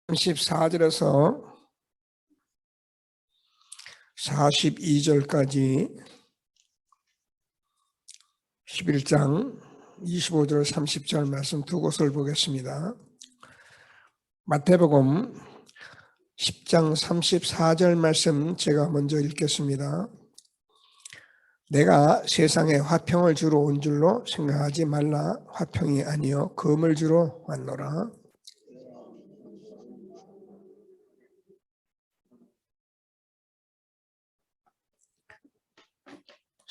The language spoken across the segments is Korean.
34절에서 42절까지 11장 25절 30절 말씀 두 곳을 보겠습니다. 마태복음 10장 34절 말씀 제가 먼저 읽겠습니다. 내가 세상에 화평을 주러 온 줄로 생각하지 말라. 화평이 아니요 금을 주러 왔노라.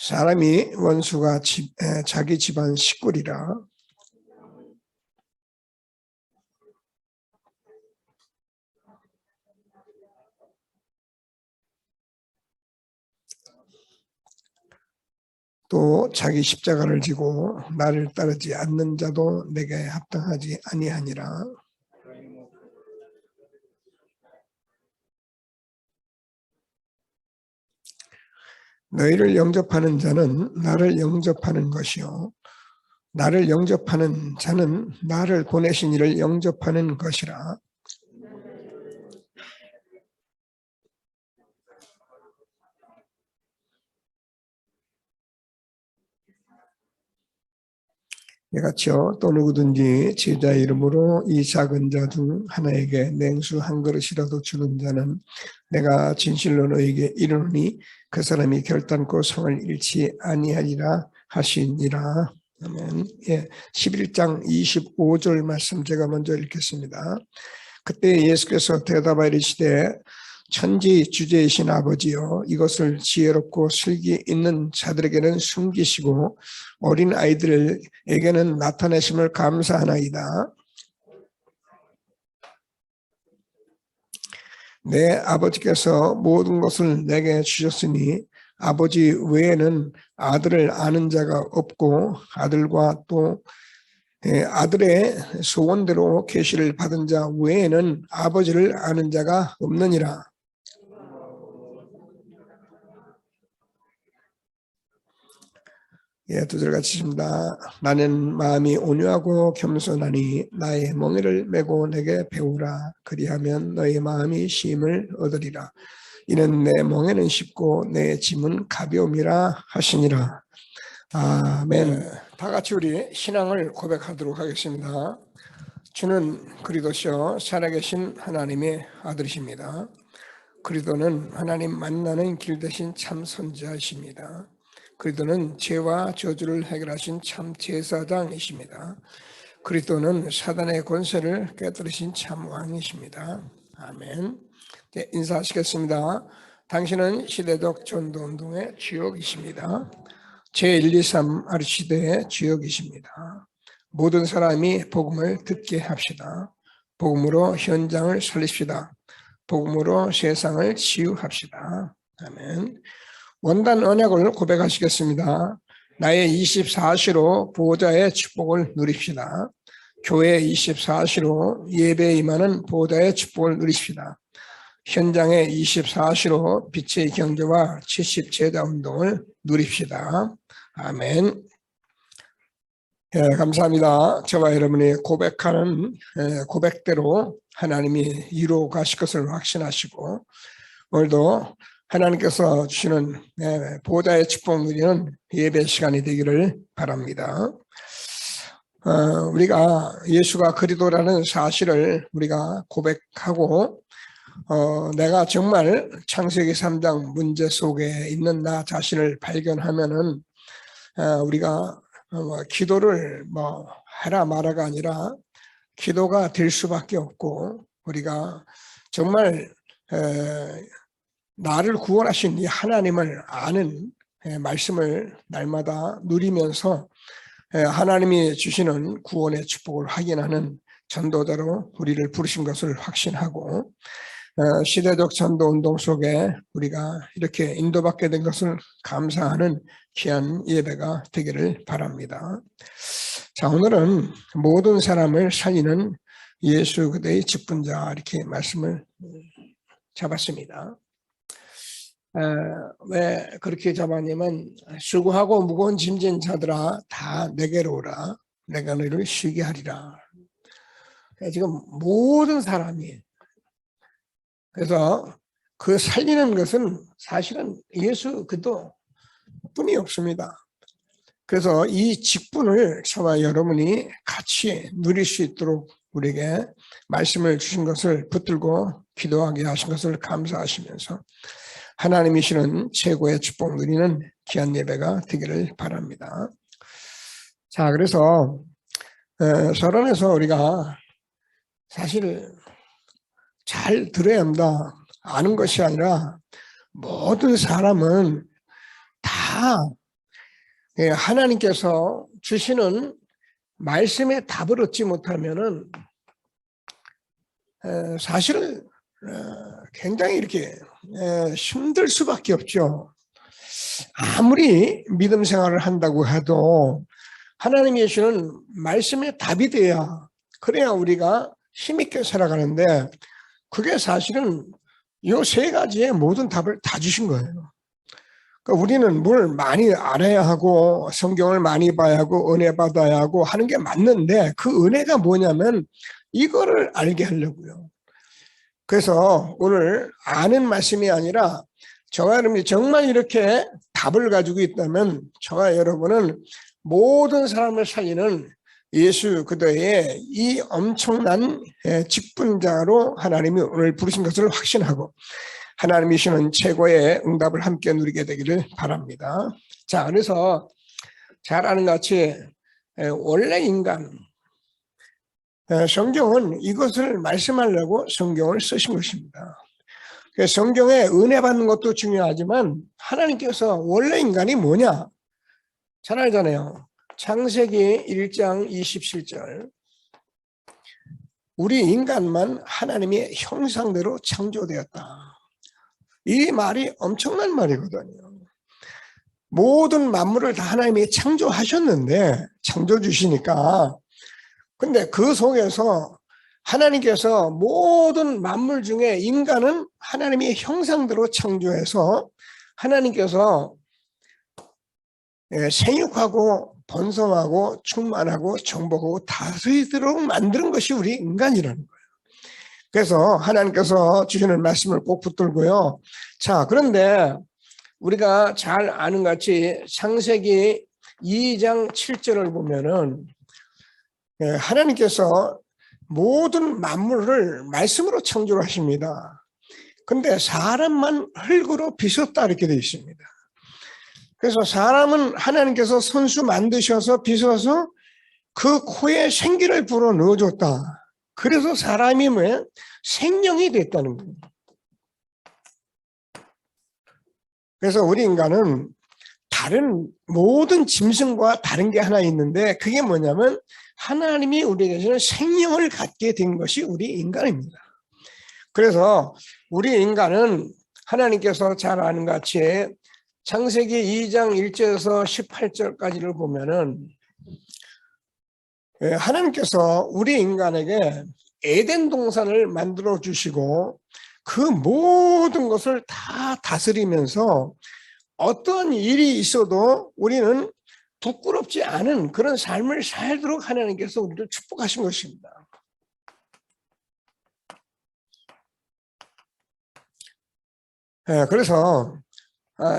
사람이 원수가 자기 집안 식구리라. 또 자기 십자가를 지고 나를 따르지 않는 자도 내게 합당하지 아니하니라. 너희를 영접하는 자는 나를 영접하는 것이요 나를 영접하는 자는 나를 보내신 이를 영접하는 것이라. 이같이요 또 누구든지 제자 이름으로 이 작은 자 중 하나에게 냉수 한 그릇이라도 주는 자는 내가 진실로 너에게 이르노니 그 사람이 결단코 성을 잃지 아니하리라 하시니라. 아멘. 11장 25절 말씀 제가 먼저 읽겠습니다. 그때 예수께서 대답하여 이르시되 천지 주제이신 아버지여, 이것을 지혜롭고 슬기 있는 자들에게는 숨기시고 어린 아이들에게는 나타내심을 감사하나이다. 내 아버지께서 모든 것을 내게 주셨으니 아버지 외에는 아들을 아는 자가 없고 아들과 또 아들의 소원대로 계시를 받은 자 외에는 아버지를 아는 자가 없느니라. 두 절 같이 읽습니다. 나는 마음이 온유하고 겸손하니 나의 멍에를 메고 내게 배우라. 그리하면 너의 마음이 쉼을 얻으리라. 이는 내 멍에는 쉽고 내 짐은 가벼움이라 하시니라. 아멘. 다 같이 우리 신앙을 고백하도록 하겠습니다. 주는 그리스도시요 살아계신 하나님의 아들이십니다. 그리스도는 하나님 만나는 길 대신 참 선지자이십니다. 그리스도는 죄와 저주를 해결하신 참 제사장이십니다. 그리스도는 사단의 권세를 깨뜨리신 참 왕이십니다. 아멘. 네, 인사하시겠습니다. 당신은 시대적 전도운동의 주역이십니다. 제123 아르시대의 주역이십니다. 모든 사람이 복음을 듣게 합시다. 복음으로 현장을 살립시다. 복음으로 세상을 치유합시다. 아멘. 원단 언약을 고백하시겠습니다. 나의 24시로 보호자의 축복을 누립시다. 교회 24시로 예배에 임하는 보호자의 축복을 누립시다. 현장에 24시로 빛의 경제와 70제자 운동을 누립시다. 아멘. 감사합니다. 저와 여러분이 고백하는 고백대로 하나님이 이루어 가실 것을 확신하시고 오늘도 하나님께서 주시는 보호자의 축복 누리는 예배 시간이 되기를 바랍니다. 우리가 예수가 그리스도라는 사실을 우리가 고백하고 내가 정말 창세기 3장 문제 속에 있는 나 자신을 발견하면은 우리가 기도를 해라 마라가 아니라 기도가 될 수밖에 없고 우리가 정말 나를 구원하신 이 하나님을 아는 말씀을 날마다 누리면서 하나님이 주시는 구원의 축복을 확인하는 전도자로 우리를 부르신 것을 확신하고 시대적 전도운동 속에 우리가 이렇게 인도받게 된 것을 감사하는 귀한 예배가 되기를 바랍니다. 자, 오늘은 모든 사람을 살리는 예수 그대의 직분자 이렇게 말씀을 잡았습니다. 왜 그렇게 잡았냐면 수고하고 무거운 짐진 자들아 다 내게로 오라. 내가 너희를 쉬게 하리라. 지금 모든 사람이 그래서 그 살리는 것은 사실은 예수 그도 뿐이 없습니다. 그래서 이 직분을 저와 여러분이 같이 누릴 수 있도록 우리에게 말씀을 주신 것을 붙들고 기도하게 하신 것을 감사하시면서 하나님이 주시는 최고의 축복 누리는 귀한 예배가 되기를 바랍니다. 자, 그래서 서론에서 우리가 사실 잘 들어야 한다. 아는 것이 아니라 모든 사람은 다 하나님께서 주시는 말씀에 답을 얻지 못하면은 사실 굉장히 이렇게 힘들 수밖에 없죠. 아무리 믿음 생활을 한다고 해도 하나님이 주시는 말씀에 답이 돼야 그래야 우리가 힘있게 살아가는데 그게 사실은 이 세 가지의 모든 답을 다 주신 거예요. 그러니까 우리는 뭘 많이 알아야 하고 성경을 많이 봐야 하고 은혜 받아야 하고 하는 게 맞는데 그 은혜가 뭐냐면 이거를 알게 하려고요. 그래서 오늘 아는 말씀이 아니라 저와 여러분이 정말 이렇게 답을 가지고 있다면 저와 여러분은 모든 사람을 살리는 예수 그리스도의 이 엄청난 직분자로 하나님이 오늘 부르신 것을 확신하고 하나님이 주시는 최고의 응답을 함께 누리게 되기를 바랍니다. 자, 그래서 잘 아는 것 같이 원래 인간 성경은 이것을 말씀하려고 성경을 쓰신 것입니다. 성경에 은혜 받는 것도 중요하지만 하나님께서 원래 인간이 뭐냐? 잘 알잖아요. 창세기 1장 27절 우리 인간만 하나님의 형상대로 창조되었다. 이 말이 엄청난 말이거든요. 모든 만물을 다 하나님이 창조하셨는데 창조주시니까 근데 그 속에서 하나님께서 모든 만물 중에 인간은 하나님의 형상대로 창조해서 하나님께서 생육하고 번성하고 충만하고 정복하고 다스리도록 만드는 것이 우리 인간이라는 거예요. 그래서 하나님께서 주시는 말씀을 꼭 붙들고요. 자, 그런데 우리가 잘 아는 같이 창세기 2장 7절을 보면은 하나님께서 모든 만물을 말씀으로 창조를 하십니다. 근데 사람만 흙으로 빚었다 이렇게 되어 있습니다. 그래서 사람은 하나님께서 손수 만드셔서 빚어서 그 코에 생기를 불어 넣어줬다. 그래서 사람이 뭐예요? 생명이 됐다는 거예요. 그래서 우리 인간은 다른 모든 짐승과 다른 게 하나 있는데 그게 뭐냐면 하나님이 우리에게는 생명을 갖게 된 것이 우리 인간입니다. 그래서 우리 인간은 하나님께서 잘 아는 같이 창세기 2장 1절에서 18절까지를 보면은 하나님께서 우리 인간에게 에덴 동산을 만들어 주시고 그 모든 것을 다 다스리면서 어떤 일이 있어도 우리는 부끄럽지 않은 그런 삶을 살도록 하나님께서 우리를 축복하신 것입니다. 그래서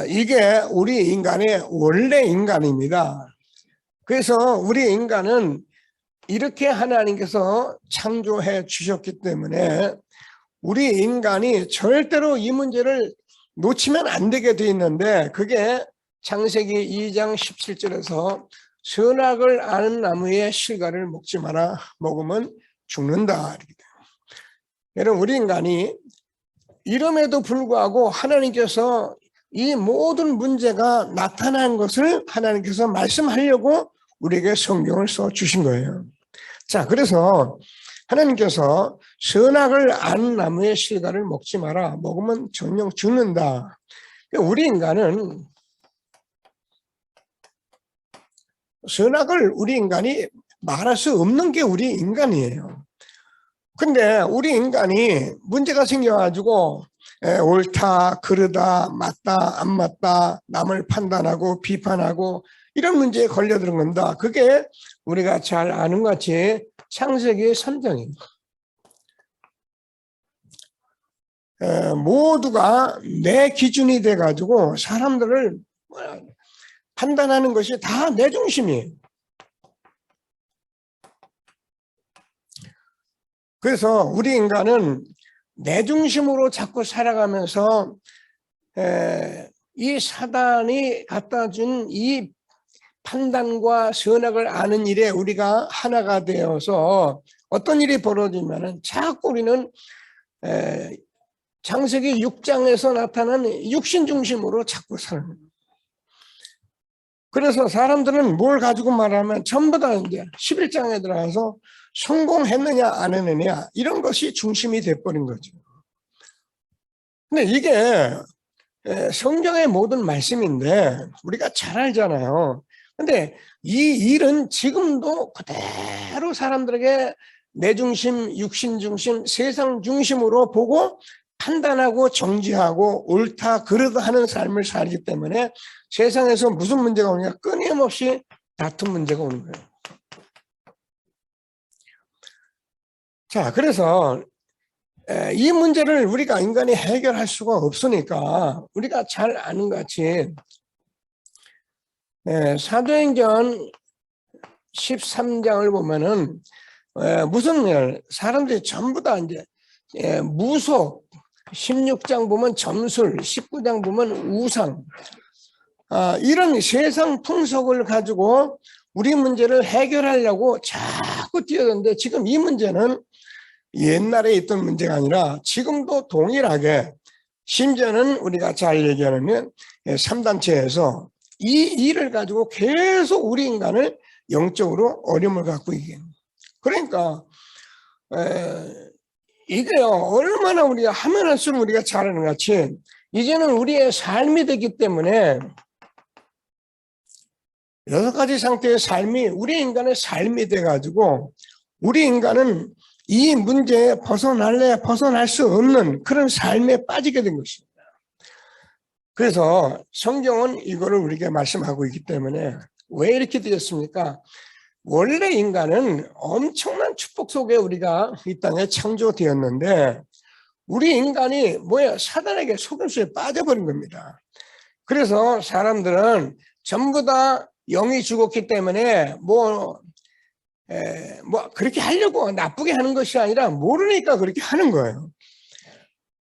이게 우리 인간의 원래 인간입니다. 그래서 우리 인간은 이렇게 하나님께서 창조해 주셨기 때문에 우리 인간이 절대로 이 문제를 놓치면 안 되게 돼 있는데 그게 창세기 2장 17절에서 선악을 아는 나무의 실과를 먹지 마라. 먹으면 죽는다. 여러분 우리 인간이 이름에도 불구하고 하나님께서 이 모든 문제가 나타난 것을 하나님께서 말씀하려고 우리에게 성경을 써주신 거예요. 자, 그래서 하나님께서 선악을 아는 나무의 실과를 먹지 마라. 먹으면 정녕 죽는다. 우리 인간은 선악을 우리 인간이 말할 수 없는 게 우리 인간이에요. 근데 우리 인간이 문제가 생겨가지고 옳다, 그르다, 맞다, 안 맞다, 남을 판단하고 비판하고 이런 문제에 걸려드는 겁니다. 그게 우리가 잘 아는 것 같이 창세기 3장입니다. 모두가 내 기준이 돼가지고 사람들을 판단하는 것이 다 내 중심이에요. 그래서 우리 인간은 내 중심으로 자꾸 살아가면서 이 사단이 갖다 준 이 판단과 선악을 아는 일에 우리가 하나가 되어서 어떤 일이 벌어지면은 자꾸 우리는 창세기 6장에서 나타난 육신 중심으로 자꾸 사는 거예요. 그래서 사람들은 뭘 가지고 말하면 전부 다 이제 11장에 들어가서 성공했느냐 안 했느냐 이런 것이 중심이 돼버린 거죠. 근데 이게 성경의 모든 말씀인데 우리가 잘 알잖아요. 근데 이 일은 지금도 그대로 사람들에게 내 중심, 육신 중심, 세상 중심으로 보고 판단하고 정지하고 옳다 그르다 하는 삶을 살기 때문에 세상에서 무슨 문제가 오느냐 끊임없이 다툼 문제가 오는 거예요. 자, 그래서 이 문제를 우리가 인간이 해결할 수가 없으니까 우리가 잘 아는 것 같이 사도행전 13장을 보면은 무슨 일 사람들이 전부 다 이제 무속 16장 보면 점술 19장 보면 우상 이런 세상 풍속을 가지고 우리 문제를 해결하려고 자꾸 뛰어드는데 지금 이 문제는 옛날에 있던 문제가 아니라 지금도 동일하게 심지어는 우리가 잘 얘기하는 3단체에서 이 일을 가지고 계속 우리 인간을 영적으로 어려움을 갖고 있게. 그러니까 이게요 얼마나 우리가 하면 할수록 우리가 잘하는 것 같이 이제는 우리의 삶이 되기 때문에 6가지 상태의 삶이 우리 인간의 삶이 돼가지고 우리 인간은 이 문제에 벗어날 수 없는 그런 삶에 빠지게 된 것입니다. 그래서 성경은 이거를 우리에게 말씀하고 있기 때문에 왜 이렇게 되었습니까? 원래 인간은 엄청난 축복 속에 우리가 이 땅에 창조되었는데 우리 인간이 사단에게 속임수에 빠져버린 겁니다. 그래서 사람들은 전부 다 영이 죽었기 때문에 그렇게 하려고 나쁘게 하는 것이 아니라 모르니까 그렇게 하는 거예요.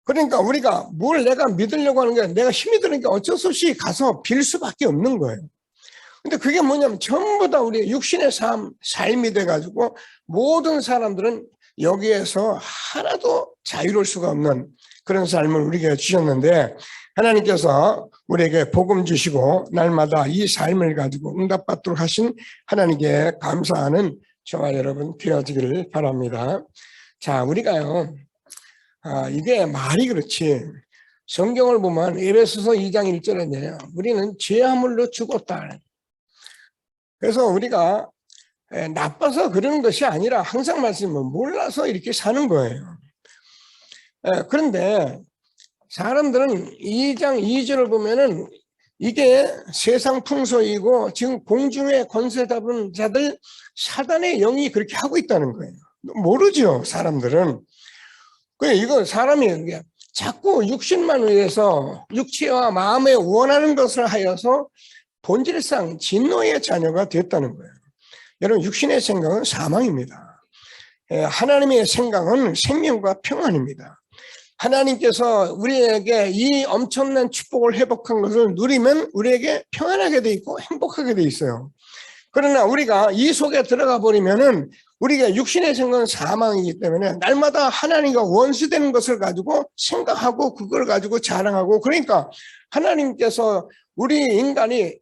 그러니까 우리가 뭘 내가 믿으려고 하는 게 내가 힘이 드니까 어쩔 수 없이 가서 빌 수밖에 없는 거예요. 근데 그게 뭐냐면 전부 다 우리 육신의 삶이 돼가지고 모든 사람들은 여기에서 하나도 자유로울 수가 없는 그런 삶을 우리에게 주셨는데 하나님께서 우리에게 복음 주시고 날마다 이 삶을 가지고 응답받도록 하신 하나님께 감사하는 저와 여러분 되어지기를 바랍니다. 자, 우리가요 이게 말이 그렇지 성경을 보면 에베소서 2장 1절에는요 우리는 죄함으로 죽었다. 그래서 우리가 나빠서 그러는 것이 아니라 항상 말씀은 몰라서 이렇게 사는 거예요. 그런데 사람들은 2장 2절을 보면은 이게 세상 풍속이고 지금 공중의 권세 잡은 자들 사단의 영이 그렇게 하고 있다는 거예요. 모르죠 사람들은. 이거 사람이 자꾸 육신만 위해서 육체와 마음에 원하는 것을 하여서 본질상 진노의 자녀가 됐다는 거예요. 여러분 육신의 생각은 사망입니다. 하나님의 생각은 생명과 평안입니다. 하나님께서 우리에게 이 엄청난 축복을 회복한 것을 누리면 우리에게 평안하게 돼 있고 행복하게 돼 있어요. 그러나 우리가 이 속에 들어가 버리면은 우리가 육신의 생각은 사망이기 때문에 날마다 하나님과 원수되는 것을 가지고 생각하고 그걸 가지고 자랑하고 그러니까 하나님께서 우리 인간이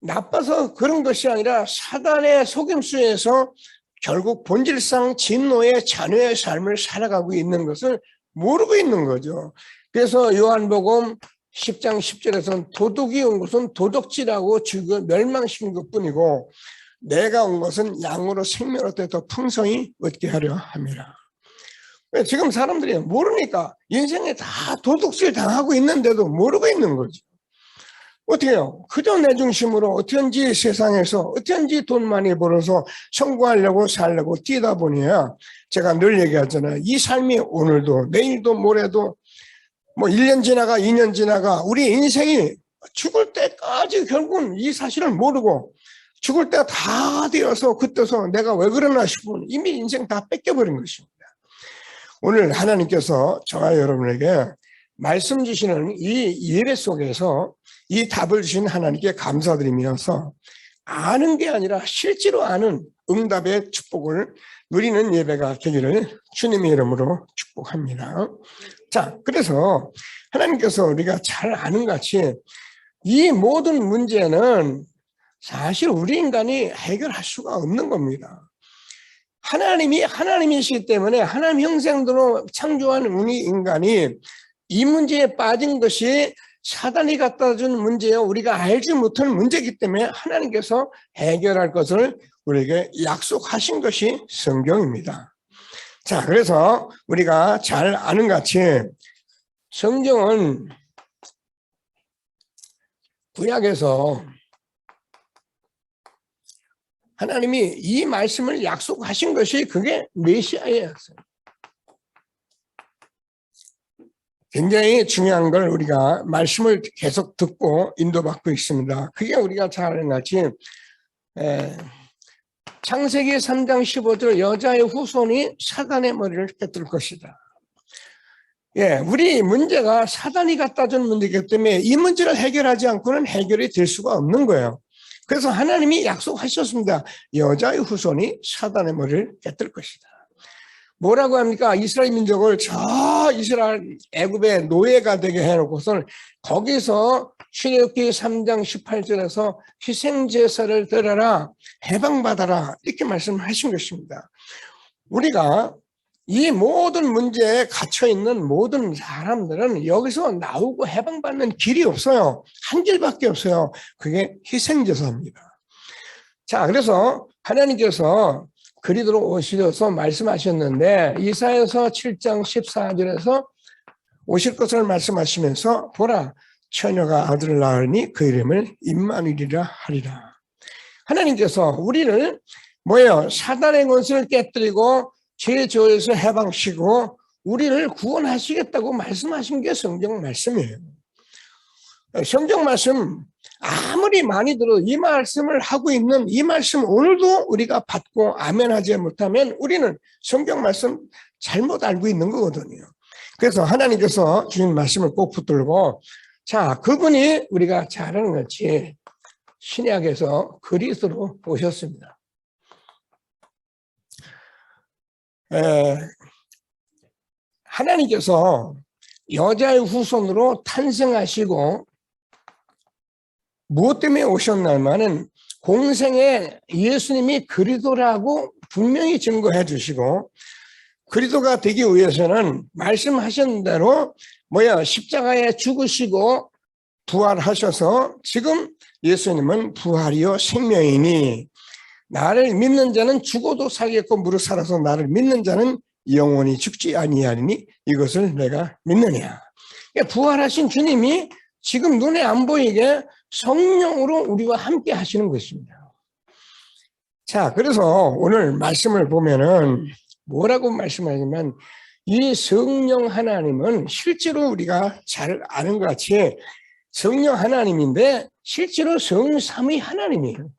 나빠서 그런 것이 아니라 사단의 속임수에서 결국 본질상 진노의 자녀의 삶을 살아가고 있는 것을 모르고 있는 거죠. 그래서 요한복음 10장 10절에서는 도둑이 온 것은 도둑질하고 죽여 멸망시킨 것뿐이고 내가 온 것은 양으로 생명을 얻되 더 풍성히 얻게 하려 함이라. 지금 사람들이 모르니까 인생에 다 도둑질 당하고 있는데도 모르고 있는 거죠. 어떻게 해요? 그저 내 중심으로 어떻게든지 세상에서 어떻게든지 돈 많이 벌어서 성공하려고 살려고 뛰다 보니야 제가 늘 얘기하잖아요. 이 삶이 오늘도 내일도 모레도 뭐 1년 지나가 2년 지나가 우리 인생이 죽을 때까지 결국은 이 사실을 모르고 죽을 때가 다 되어서 그때서 내가 왜 그러나 싶으면 이미 인생 다 뺏겨버린 것입니다. 오늘 하나님께서 저와 여러분에게 말씀 주시는 이 예배 속에서 이 답을 주신 하나님께 감사드리면서 아는 게 아니라 실제로 아는 응답의 축복을 누리는 예배가 되기를 주님의 이름으로 축복합니다. 자, 그래서 하나님께서 우리가 잘 아는 같이 이 모든 문제는 사실 우리 인간이 해결할 수가 없는 겁니다. 하나님이 하나님이시기 때문에 하나님 형상대로 창조한 우리 인간이 이 문제에 빠진 것이 사단이 갖다 준 문제요, 우리가 알지 못하는 문제이기 때문에 하나님께서 해결할 것을 우리에게 약속하신 것이 성경입니다. 자, 그래서 우리가 잘 아는 같이 성경은 구약에서 하나님이 이 말씀을 약속하신 것이 그게 메시아였어요. 굉장히 중요한 걸 우리가 말씀을 계속 듣고 인도받고 있습니다. 그게 우리가 잘 아는 같이 창세기 3장 15절 여자의 후손이 사단의 머리를 깨뜨릴 것이다. 예, 우리 문제가 사단이 갖다 준 문제이기 때문에 이 문제를 해결하지 않고는 해결이 될 수가 없는 거예요. 그래서 하나님이 약속하셨습니다. 여자의 후손이 사단의 머리를 깨뜨릴 것이다. 뭐라고 합니까? 이스라엘 민족을 저 이스라엘 애굽의 노예가 되게 해놓고서 거기서 출애굽기 3장 18절에서 희생제사를 드려라, 해방받아라 이렇게 말씀하신 것입니다. 우리가 이 모든 문제에 갇혀있는 모든 사람들은 여기서 나오고 해방받는 길이 없어요. 한 길밖에 없어요. 그게 희생제사입니다. 자, 그래서 하나님께서 그리스도로 오셔서 말씀하셨는데 이사야서 7장 14절에서 오실 것을 말씀하시면서 보라, 처녀가 아들을 낳으니 그 이름을 임마누엘이라 하리라. 하나님께서 우리를 사단의 권세를 깨뜨리고 죄 저에서 해방시고 우리를 구원하시겠다고 말씀하신 게 성경 말씀이에요. 성경 말씀 아무리 많이 들어도 이 말씀을 하고 있는 이 말씀 오늘도 우리가 받고 아멘하지 못하면 우리는 성경 말씀 잘못 알고 있는 거거든요. 그래서 하나님께서 주신 말씀을 꼭 붙들고, 자, 그분이 우리가 잘 아는 것이 신약에서 그리스도로 오셨습니다. 하나님께서 여자의 후손으로 탄생하시고 무엇 때문에 오셨냐면은 공생에 예수님이 그리스도라고 분명히 증거해 주시고, 그리스도가 되기 위해서는 말씀하신 대로 십자가에 죽으시고 부활하셔서 지금 예수님은 부활이요 생명이니 나를 믿는 자는 죽어도 살겠고 무릇 살아서 나를 믿는 자는 영원히 죽지 아니하리니 이것을 내가 믿느냐. 부활하신 주님이 지금 눈에 안 보이게 성령으로 우리와 함께 하시는 것입니다. 자, 그래서 오늘 말씀을 보면은 뭐라고 말씀하냐면 이 성령 하나님은 실제로 우리가 잘 아는 것 같이 성령 하나님인데 실제로 성삼위 하나님이에요.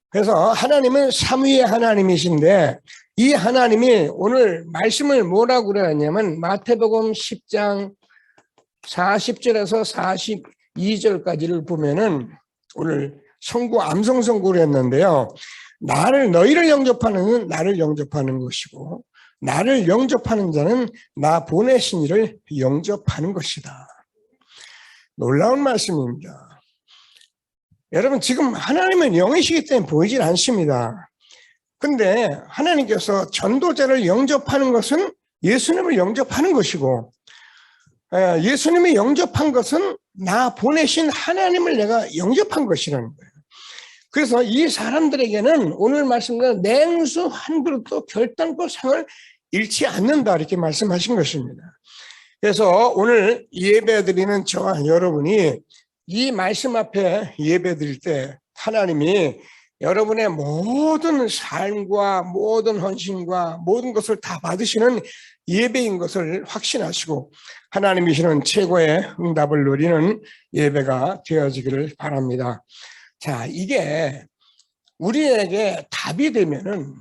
그래서 하나님은 삼위의 하나님이신데 이 하나님이 오늘 말씀을 뭐라고 그러냐면 마태복음 10장 40절에서 42절까지를 보면은 오늘 선고 암송 선고를 했는데요. 너희를 영접하는 나를 영접하는 것이고 나를 영접하는 자는 나 보내신 이를 영접하는 것이다. 놀라운 말씀입니다. 여러분, 지금 하나님은 영이시기 때문에 보이질 않습니다. 근데 하나님께서 전도자를 영접하는 것은 예수님을 영접하는 것이고 예수님이 영접한 것은 나 보내신 하나님을 내가 영접한 것이라는 거예요. 그래서 이 사람들에게는 오늘 말씀대로 냉수 한 그릇도 결단코 상을 잃지 않는다 이렇게 말씀하신 것입니다. 그래서 오늘 예배드리는 저와 여러분이 이 말씀 앞에 예배드릴 때 하나님이 여러분의 모든 삶과 모든 헌신과 모든 것을 다 받으시는 예배인 것을 확신하시고 하나님이 주시는 최고의 응답을 누리는 예배가 되어지기를 바랍니다. 자, 이게 우리에게 답이 되면은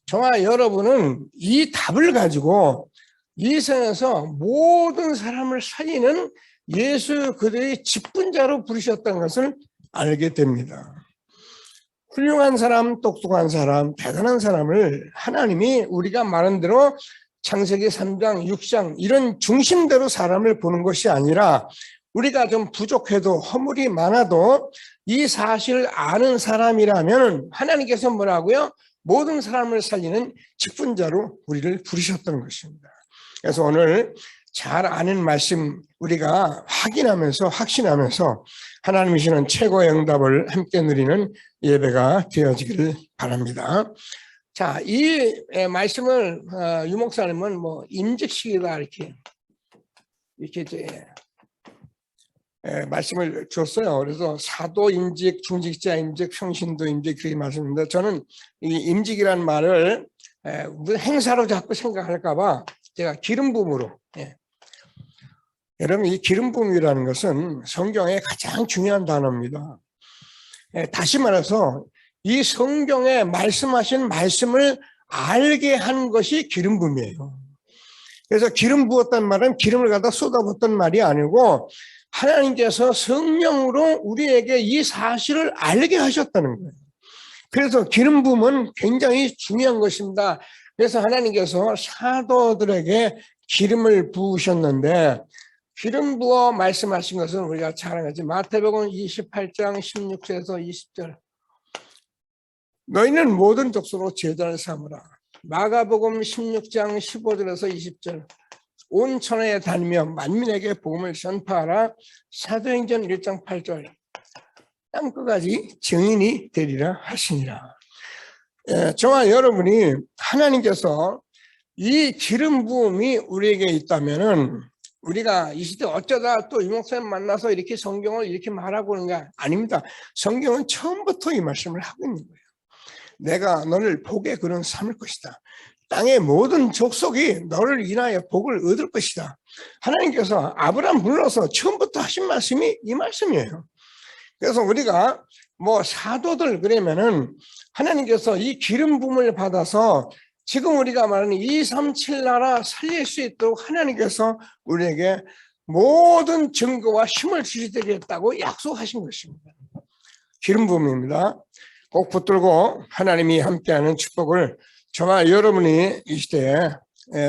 저와 여러분은 이 답을 가지고 이 세상에서 모든 사람을 살리는 예수 그들의 직분자로 부르셨다는 것을 알게 됩니다. 훌륭한 사람, 똑똑한 사람, 대단한 사람을 하나님이 우리가 말한 대로 창세기 3장, 6장 이런 중심대로 사람을 보는 것이 아니라 우리가 좀 부족해도 허물이 많아도 이 사실을 아는 사람이라면 하나님께서 뭐라고요? 모든 사람을 살리는 직분자로 우리를 부르셨던 것입니다. 그래서 오늘 잘 아는 말씀 우리가 확인하면서 확신하면서 하나님이 주시는 최고의 응답을 함께 누리는 예배가 되어지기를 바랍니다. 자, 이 말씀을 유 목사님은 뭐 임직식이다 이렇게 이제 말씀을 줬어요. 그래서 사도 임직, 중직자 임직, 평신도 임직 그렇게 말씀인데 저는 이 임직이라는 말을 무슨 행사로 자꾸 생각할까봐 제가 기름 부음으로. 여러분 이 기름 부음이라는 것은 성경의 가장 중요한 단어입니다. 다시 말해서 이 성경에 말씀하신 말씀을 알게 한 것이 기름 부음이에요. 그래서 기름 부었다는 말은 기름을 갖다 쏟아붓던 말이 아니고 하나님께서 성령으로 우리에게 이 사실을 알게 하셨다는 거예요. 그래서 기름 부음은 굉장히 중요한 것입니다. 그래서 하나님께서 사도들에게 기름을 부으셨는데 기름 부어 말씀하신 것은 우리가 잘 알지. 마태복음 28장 16절에서 20절. 너희는 모든 족속으로 제자를 삼으라. 마가복음 16장 15절에서 20절. 온 천하에 다니며 만민에게 복음을 전파하라. 사도행전 1장 8절. 땅끝까지 증인이 되리라 하시니라. 저와 여러분이 하나님께서 이 기름 부음이 우리에게 있다면은 우리가 이 시대 어쩌다 또 유 목사님 만나서 이렇게 성경을 이렇게 말하고 그런 게 아닙니다. 성경은 처음부터 이 말씀을 하고 있는 거예요. 내가 너를 복의 그런 삼을 것이다. 땅의 모든 족속이 너를 인하여 복을 얻을 것이다. 하나님께서 아브라함 불러서 처음부터 하신 말씀이 이 말씀이에요. 그래서 우리가 뭐 사도들 그러면은 하나님께서 이 기름 부음을 받아서 지금 우리가 말하는 237 나라 살릴 수 있도록 하나님께서 우리에게 모든 증거와 힘을 주시겠다고 약속하신 것입니다. 기름 부음입니다. 꼭 붙들고 하나님이 함께하는 축복을 저와 여러분이 이 시대에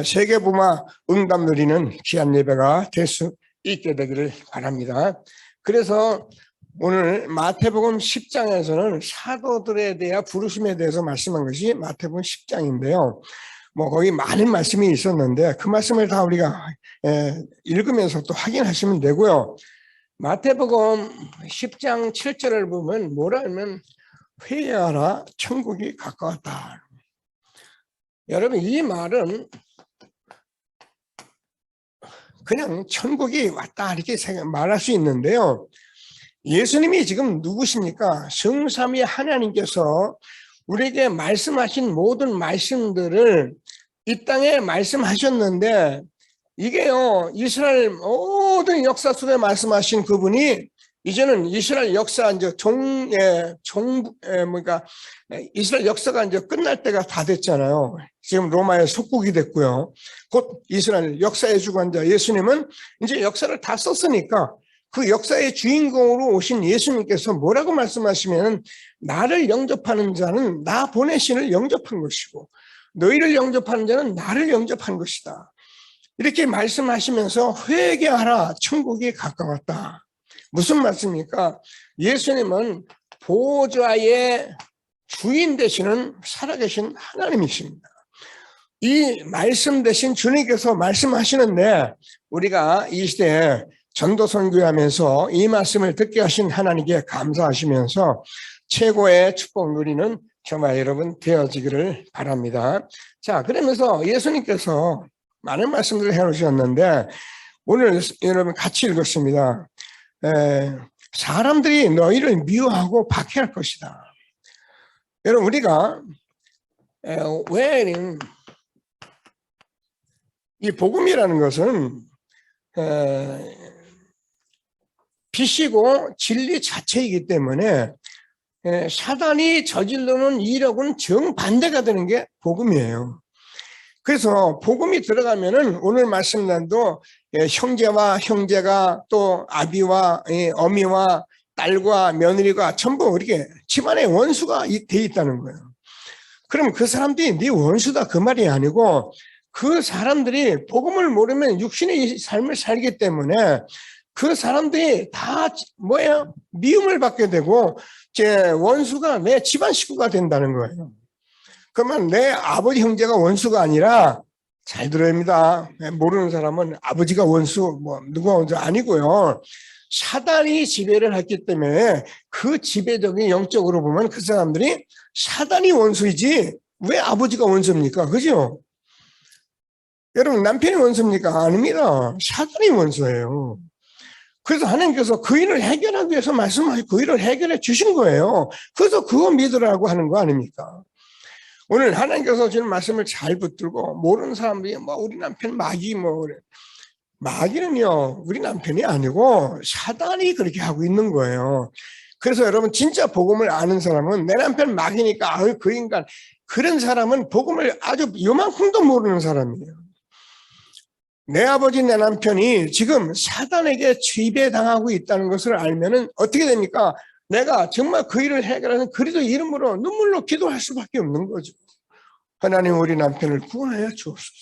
세계복음화 응답 누리는 귀한 예배가 될 수 있게 되기를 바랍니다. 그래서 오늘 마태복음 10장에서는 사도들에 대한 부르심에 대해서 말씀한 것이 마태복음 10장인데요. 뭐 거기 많은 말씀이 있었는데 그 말씀을 다 우리가 읽으면서 또 확인하시면 되고요. 마태복음 10장 7절을 보면 뭐라 하면 회개하라 천국이 가까웠다. 여러분 이 말은 그냥 천국이 왔다 이렇게 말할 수 있는데요. 예수님이 지금 누구십니까? 성삼위 하나님께서 우리에게 말씀하신 모든 말씀들을 이 땅에 말씀하셨는데 이게요 이스라엘 모든 역사 속에 말씀하신 그분이 이제는 이스라엘 역사 이제 그러니까 이스라엘 역사가 이제 끝날 때가 다 됐잖아요. 지금 로마의 속국이 됐고요. 곧 이스라엘 역사의 주관자 예수님은 이제 역사를 다 썼으니까 그 역사의 주인공으로 오신 예수님께서 뭐라고 말씀하시면 나를 영접하는 자는 나 보내신을 영접한 것이고 너희를 영접하는 자는 나를 영접한 것이다. 이렇게 말씀하시면서 회개하라 천국이 가까웠다. 무슨 말씀입니까? 예수님은 보좌의 주인 되시는 살아계신 하나님이십니다. 이 말씀 대신 주님께서 말씀하시는데 우리가 이 시대에 전도 선교하면서 이 말씀을 듣게 하신 하나님께 감사하시면서 최고의 축복 누리는 저와 여러분 되어지기를 바랍니다. 자, 그러면서 예수님께서 많은 말씀들을 해놓으셨는데 오늘 여러분 같이 읽었습니다. 사람들이 너희를 미워하고 박해할 것이다. 여러분 우리가 왜 이 복음이라는 것은 빛이고 진리 자체이기 때문에 사단이 저지르는 이력은 정반대가 되는 게 복음이에요. 그래서 복음이 들어가면은 오늘 말씀난도 형제와 형제가 또 아비와 어미와 딸과 며느리가 전부 이렇게 집안에 원수가 돼 있다는 거예요. 그럼 그 사람들이 네 원수다 그 말이 아니고 그 사람들이 복음을 모르면 육신의 삶을 살기 때문에 그 사람들이 다 뭐예요? 미움을 받게 되고 제 원수가 내 집안 식구가 된다는 거예요. 그러면 내 아버지 형제가 원수가 아니라 잘 들어야 합니다. 모르는 사람은 아버지가 원수 뭐 누가 원수 아니고요. 사단이 지배를 했기 때문에 그 지배적인 영적으로 보면 그 사람들이 사단이 원수이지 왜 아버지가 원수입니까? 그죠? 여러분 남편이 원수입니까? 아닙니다. 사단이 원수예요. 그래서 하나님께서 그 일을 해결하기 위해서 말씀하시고 그 일을 해결해 주신 거예요. 그래서 그거 믿으라고 하는 거 아닙니까? 오늘 하나님께서 주는 말씀을 잘 붙들고 모르는 사람들이 뭐 우리 남편 마귀 뭐 그래. 마귀는요 우리 남편이 아니고 사단이 그렇게 하고 있는 거예요. 그래서 여러분 진짜 복음을 아는 사람은 내 남편 마귀니까 그 인간 그런 사람은 복음을 아주 요만큼도 모르는 사람이에요. 내 아버지 내 남편이 지금 사단에게 지배당하고 있다는 것을 알면은 어떻게 됩니까? 내가 정말 그 일을 해결하는 그리스도 이름으로 눈물로 기도할 수밖에 없는 거죠. 하나님 우리 남편을 구원하여 주옵소서.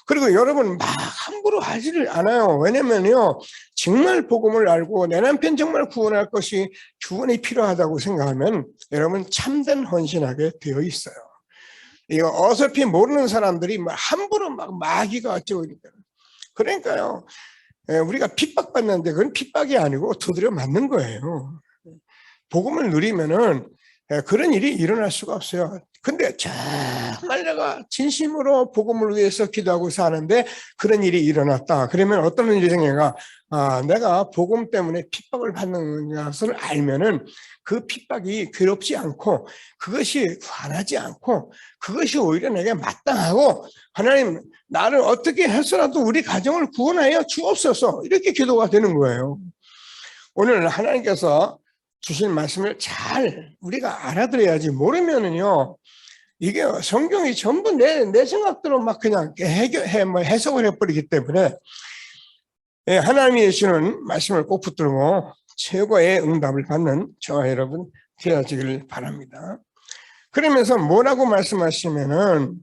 그리고 여러분 막 함부로 하지를 않아요. 왜냐면요 정말 복음을 알고 내 남편 정말 구원할 것이 구원이 필요하다고 생각하면 여러분 참된 헌신하게 되어 있어요. 이거 어설피 모르는 사람들이 막 함부로 막 마귀가 어쩌고 그러니까요 우리가 핍박받는데 그건 핍박이 아니고 두드려 맞는 거예요. 복음을 누리면은 그런 일이 일어날 수가 없어요. 근데 정말 내가 진심으로 복음을 위해서 기도하고 사는데 그런 일이 일어났다. 그러면 어떤 일이 생겨가 내가 복음 때문에 핍박을 받는 것을 알면은 그 핍박이 괴롭지 않고 그것이 화나지 않고 그것이 오히려 내게 마땅하고 하나님 나를 어떻게 해서라도 우리 가정을 구원하여 주옵소서 이렇게 기도가 되는 거예요. 오늘 하나님께서 주신 말씀을 잘 우리가 알아들어야지 모르면은요 이게 성경이 전부 내 생각대로 막 그냥 해석을 해버리기 때문에 하나님이 주시는 말씀을 꼭 붙들고 최고의 응답을 받는 저와 여러분 되어지길 바랍니다. 그러면서 뭐라고 말씀하시면은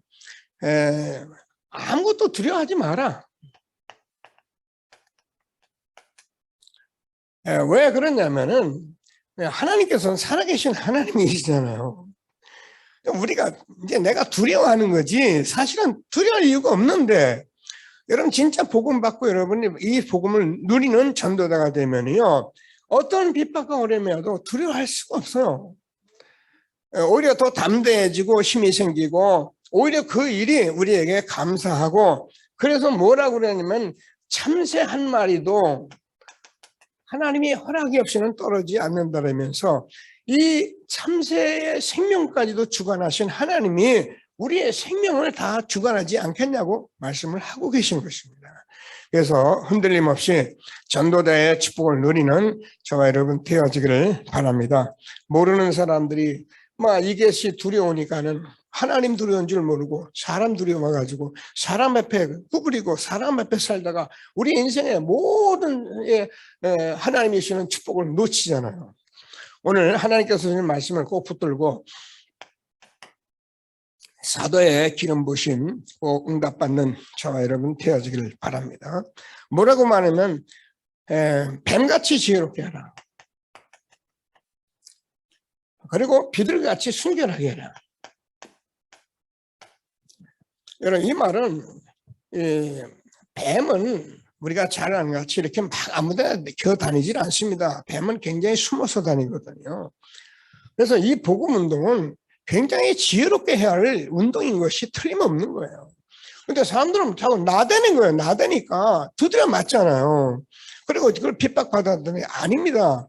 아무것도 두려워하지 마라. 왜 그러냐면은 하나님께서는 살아계신 하나님이시잖아요. 우리가 이제 내가 두려워하는 거지 사실은 두려워할 이유가 없는데 여러분 진짜 복음 받고 여러분이 이 복음을 누리는 전도자가 되면요 어떤 핍박과 어려움이 와도 두려워할 수가 없어요. 오히려 더 담대해지고 힘이 생기고 오히려 그 일이 우리에게 감사하고 그래서 뭐라고 그러냐면 참새 한 마리도 하나님이 허락이 없이는 떨어지지 않는다라면서 이 참새의 생명까지도 주관하신 하나님이 우리의 생명을 다 주관하지 않겠냐고 말씀을 하고 계신 것입니다. 그래서 흔들림 없이 전도자의 축복을 누리는 저와 여러분 되어지기를 바랍니다. 모르는 사람들이 이것이 두려우니까는 하나님 두려운 줄 모르고 사람 두려워가지고 사람 앞에 구부리고 사람 앞에 살다가 우리 인생의 모든 하나님이 주시는 축복을 놓치잖아요. 오늘 하나님께서 주신 말씀을 꼭 붙들고 사도의 기름 부심 꼭 응답받는 저와 여러분 되어지기를 바랍니다. 뭐라고 말하면 뱀같이 지혜롭게 하라. 그리고 비둘기같이 순결하게 해라. 여러분 이 말은 뱀은 우리가 잘 아는 것 같이 이렇게 막 아무데나 겨 다니질 않습니다. 뱀은 굉장히 숨어서 다니거든요. 그래서 이 복음 운동은 굉장히 지혜롭게 해야 할 운동인 것이 틀림없는 거예요. 근데 사람들은 자꾸 나대는 거예요. 나대니까 두드려 맞잖아요. 그리고 그걸 핍박받았더니 아닙니다.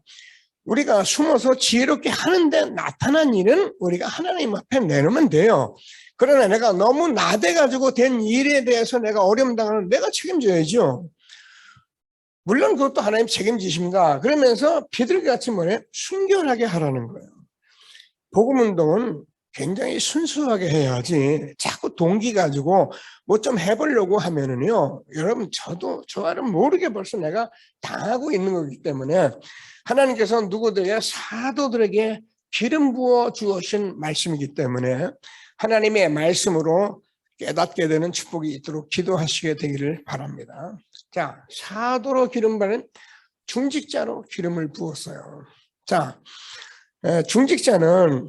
우리가 숨어서 지혜롭게 하는데 나타난 일은 우리가 하나님 앞에 내놓으면 돼요. 그러나 내가 너무 나대가지고 된 일에 대해서 내가 어려움 당하면 내가 책임져야죠. 물론 그것도 하나님 책임지십니다. 그러면서 비둘기같이 뭐래? 순결하게 하라는 거예요. 복음운동은 굉장히 순수하게 해야지 자꾸 동기 가지고 뭐 좀 해보려고 하면은요, 여러분 저와는 모르게 벌써 내가 당하고 있는 거기 때문에 하나님께서 누구들에게 사도들에게 기름 부어 주신 말씀이기 때문에 하나님의 말씀으로 깨닫게 되는 축복이 있도록 기도하시게 되기를 바랍니다. 자, 사도로 기름 받은 중직자로 기름을 부었어요. 자, 중직자는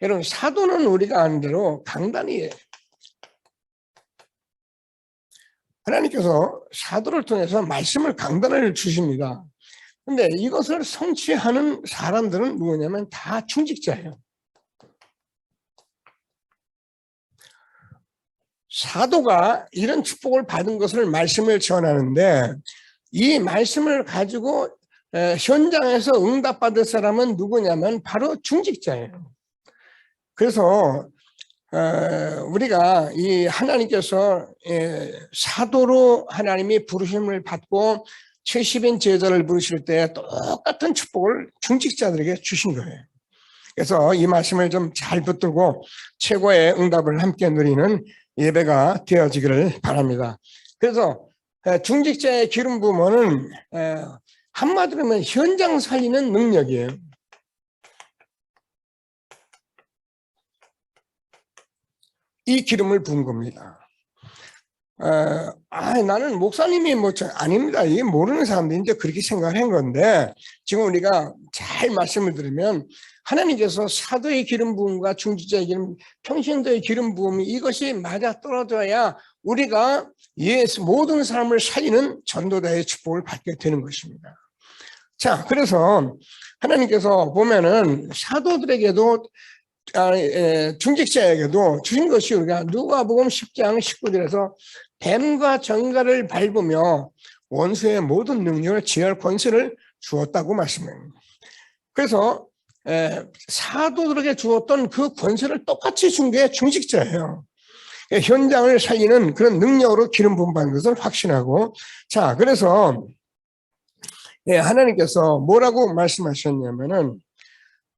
여러분 사도는 우리가 아는 대로 강단이에요. 하나님께서 사도를 통해서 말씀을 강단을 주십니다. 근데 이것을 성취하는 사람들은 누구냐면 다 중직자예요. 사도가 이런 축복을 받은 것을 말씀을 전하는데 이 말씀을 가지고 현장에서 응답받을 사람은 누구냐면 바로 중직자예요. 그래서 우리가 이 하나님께서 사도로 하나님이 부르심을 받고 70인 제자를 부르실 때 똑같은 축복을 중직자들에게 주신 거예요. 그래서 이 말씀을 좀 잘 붙들고 최고의 응답을 함께 누리는 예배가 되어지기를 바랍니다. 그래서 중직자의 기름 부음은 한마디로 하면 현장 살리는 능력이에요. 이 기름을 부은 겁니다. 나는 목사님이 아닙니다. 이게 모르는 사람들이 이제 그렇게 생각한 건데, 지금 우리가 잘 말씀을 들으면 하나님께서 사도의 기름 부음과 중직자의 기름, 평신도의 기름 부음이 이것이 맞아 떨어져야 우리가 모든 사람을 살리는 전도자의 축복을 받게 되는 것입니다. 자, 그래서 하나님께서 보면은 사도들에게도 중직자에게도 주신 것이 우리가 누가복음 10장 19절에서 뱀과 정갈을 밟으며 원수의 모든 능력을 제할 권세를 주었다고 말씀합니다. 그래서 사도들에게 주었던 그 권세를 똑같이 준 게 중직자예요. 현장을 살리는 그런 능력으로 기름 부음 받는 것을 확신하고, 자, 그래서 하나님께서 뭐라고 말씀하셨냐면은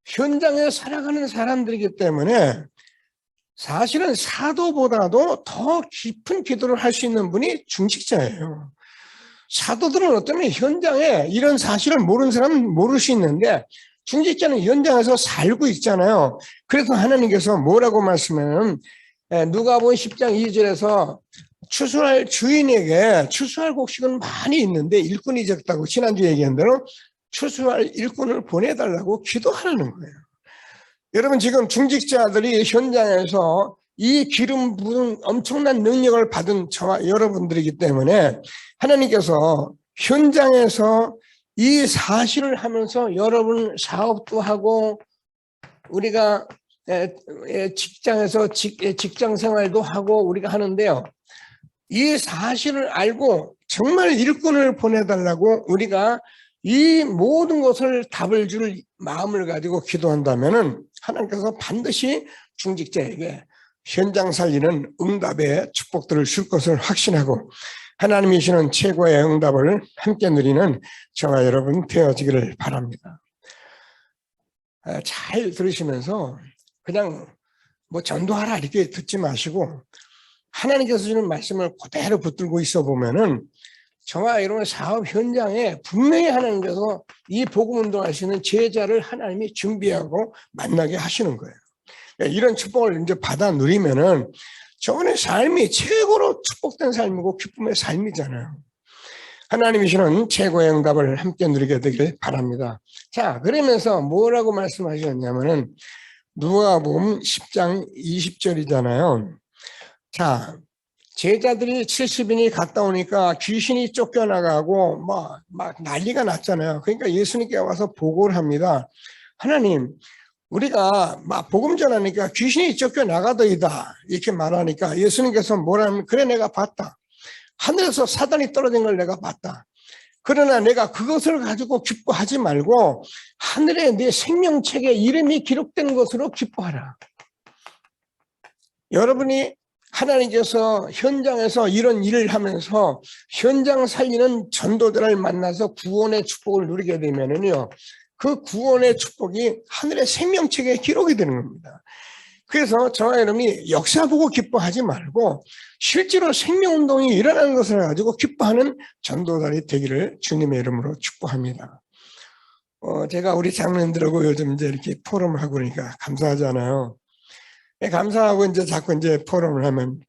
현장에 살아가는 사람들이기 때문에 사실은 사도보다도 더 깊은 기도를 할 수 있는 분이 중직자예요. 사도들은 어쩌면 현장에 이런 사실을 모르는 사람은 모를 수 있는데 중직자는 현장에서 살고 있잖아요. 그래서 하나님께서 뭐라고 말씀하면 누가복음 10장 2절에서 추수할 주인에게 추수할 곡식은 많이 있는데 일꾼이 적다고 지난주에 얘기한 대로 추수할 일꾼을 보내달라고 기도하라는 거예요. 여러분 지금 중직자들이 현장에서 이 기름 부은 엄청난 능력을 받은 저와 여러분들이기 때문에 하나님께서 현장에서 이 사실을 하면서 여러분 사업도 하고 우리가 직장에서 직장 생활도 하고 우리가 하는데요. 이 사실을 알고 정말 일꾼을 보내달라고 우리가 이 모든 것을 답을 줄 마음을 가지고 기도한다면은 하나님께서 반드시 중직자에게 현장 살리는 응답의 축복들을 줄 것을 확신하고 하나님이 주시는 최고의 응답을 함께 누리는 저와 여러분 되어지기를 바랍니다. 잘 들으시면서 그냥 뭐 전도하라 이렇게 듣지 마시고 하나님께서 주는 말씀을 그대로 붙들고 있어 보면은 저와 여러분 사업 현장에 분명히 하나님께서 이 복음 운동하시는 제자를 하나님이 준비하고 만나게 하시는 거예요. 이런 축복을 이제 받아 누리면은 저번의 삶이 최고로 축복된 삶이고 기쁨의 삶이잖아요. 하나님이 주시는 최고의 응답을 함께 누리게 되길 바랍니다. 자, 그러면서 뭐라고 말씀하셨냐면은 누가복음 10장 20절이잖아요. 자, 제자들이 70인이 갔다 오니까 귀신이 쫓겨나가고 막 난리가 났잖아요. 그러니까 예수님께 와서 보고를 합니다. 하나님, 우리가 막 복음 전하니까 귀신이 쫓겨나가더이다 이렇게 말하니까 예수님께서 뭐라면 그래 내가 봤다. 하늘에서 사단이 떨어진 걸 내가 봤다. 그러나 내가 그것을 가지고 기뻐하지 말고 하늘에 내 생명책에 이름이 기록된 것으로 기뻐하라. 여러분이 하나님께서 현장에서 이런 일을 하면서 현장 살리는 전도자를 만나서 구원의 축복을 누리게 되면은요, 그 구원의 축복이 하늘의 생명책에 기록이 되는 겁니다. 그래서 저와 여러분이 역사 보고 기뻐하지 말고 실제로 생명운동이 일어나는 것을 가지고 기뻐하는 전도자들이 되기를 주님의 이름으로 축복합니다. 제가 우리 장로님들하고 요즘 이제 이렇게 포럼을 하고 그러니까 감사하잖아요. 감사하고 이제 자꾸 이제 포럼을 하면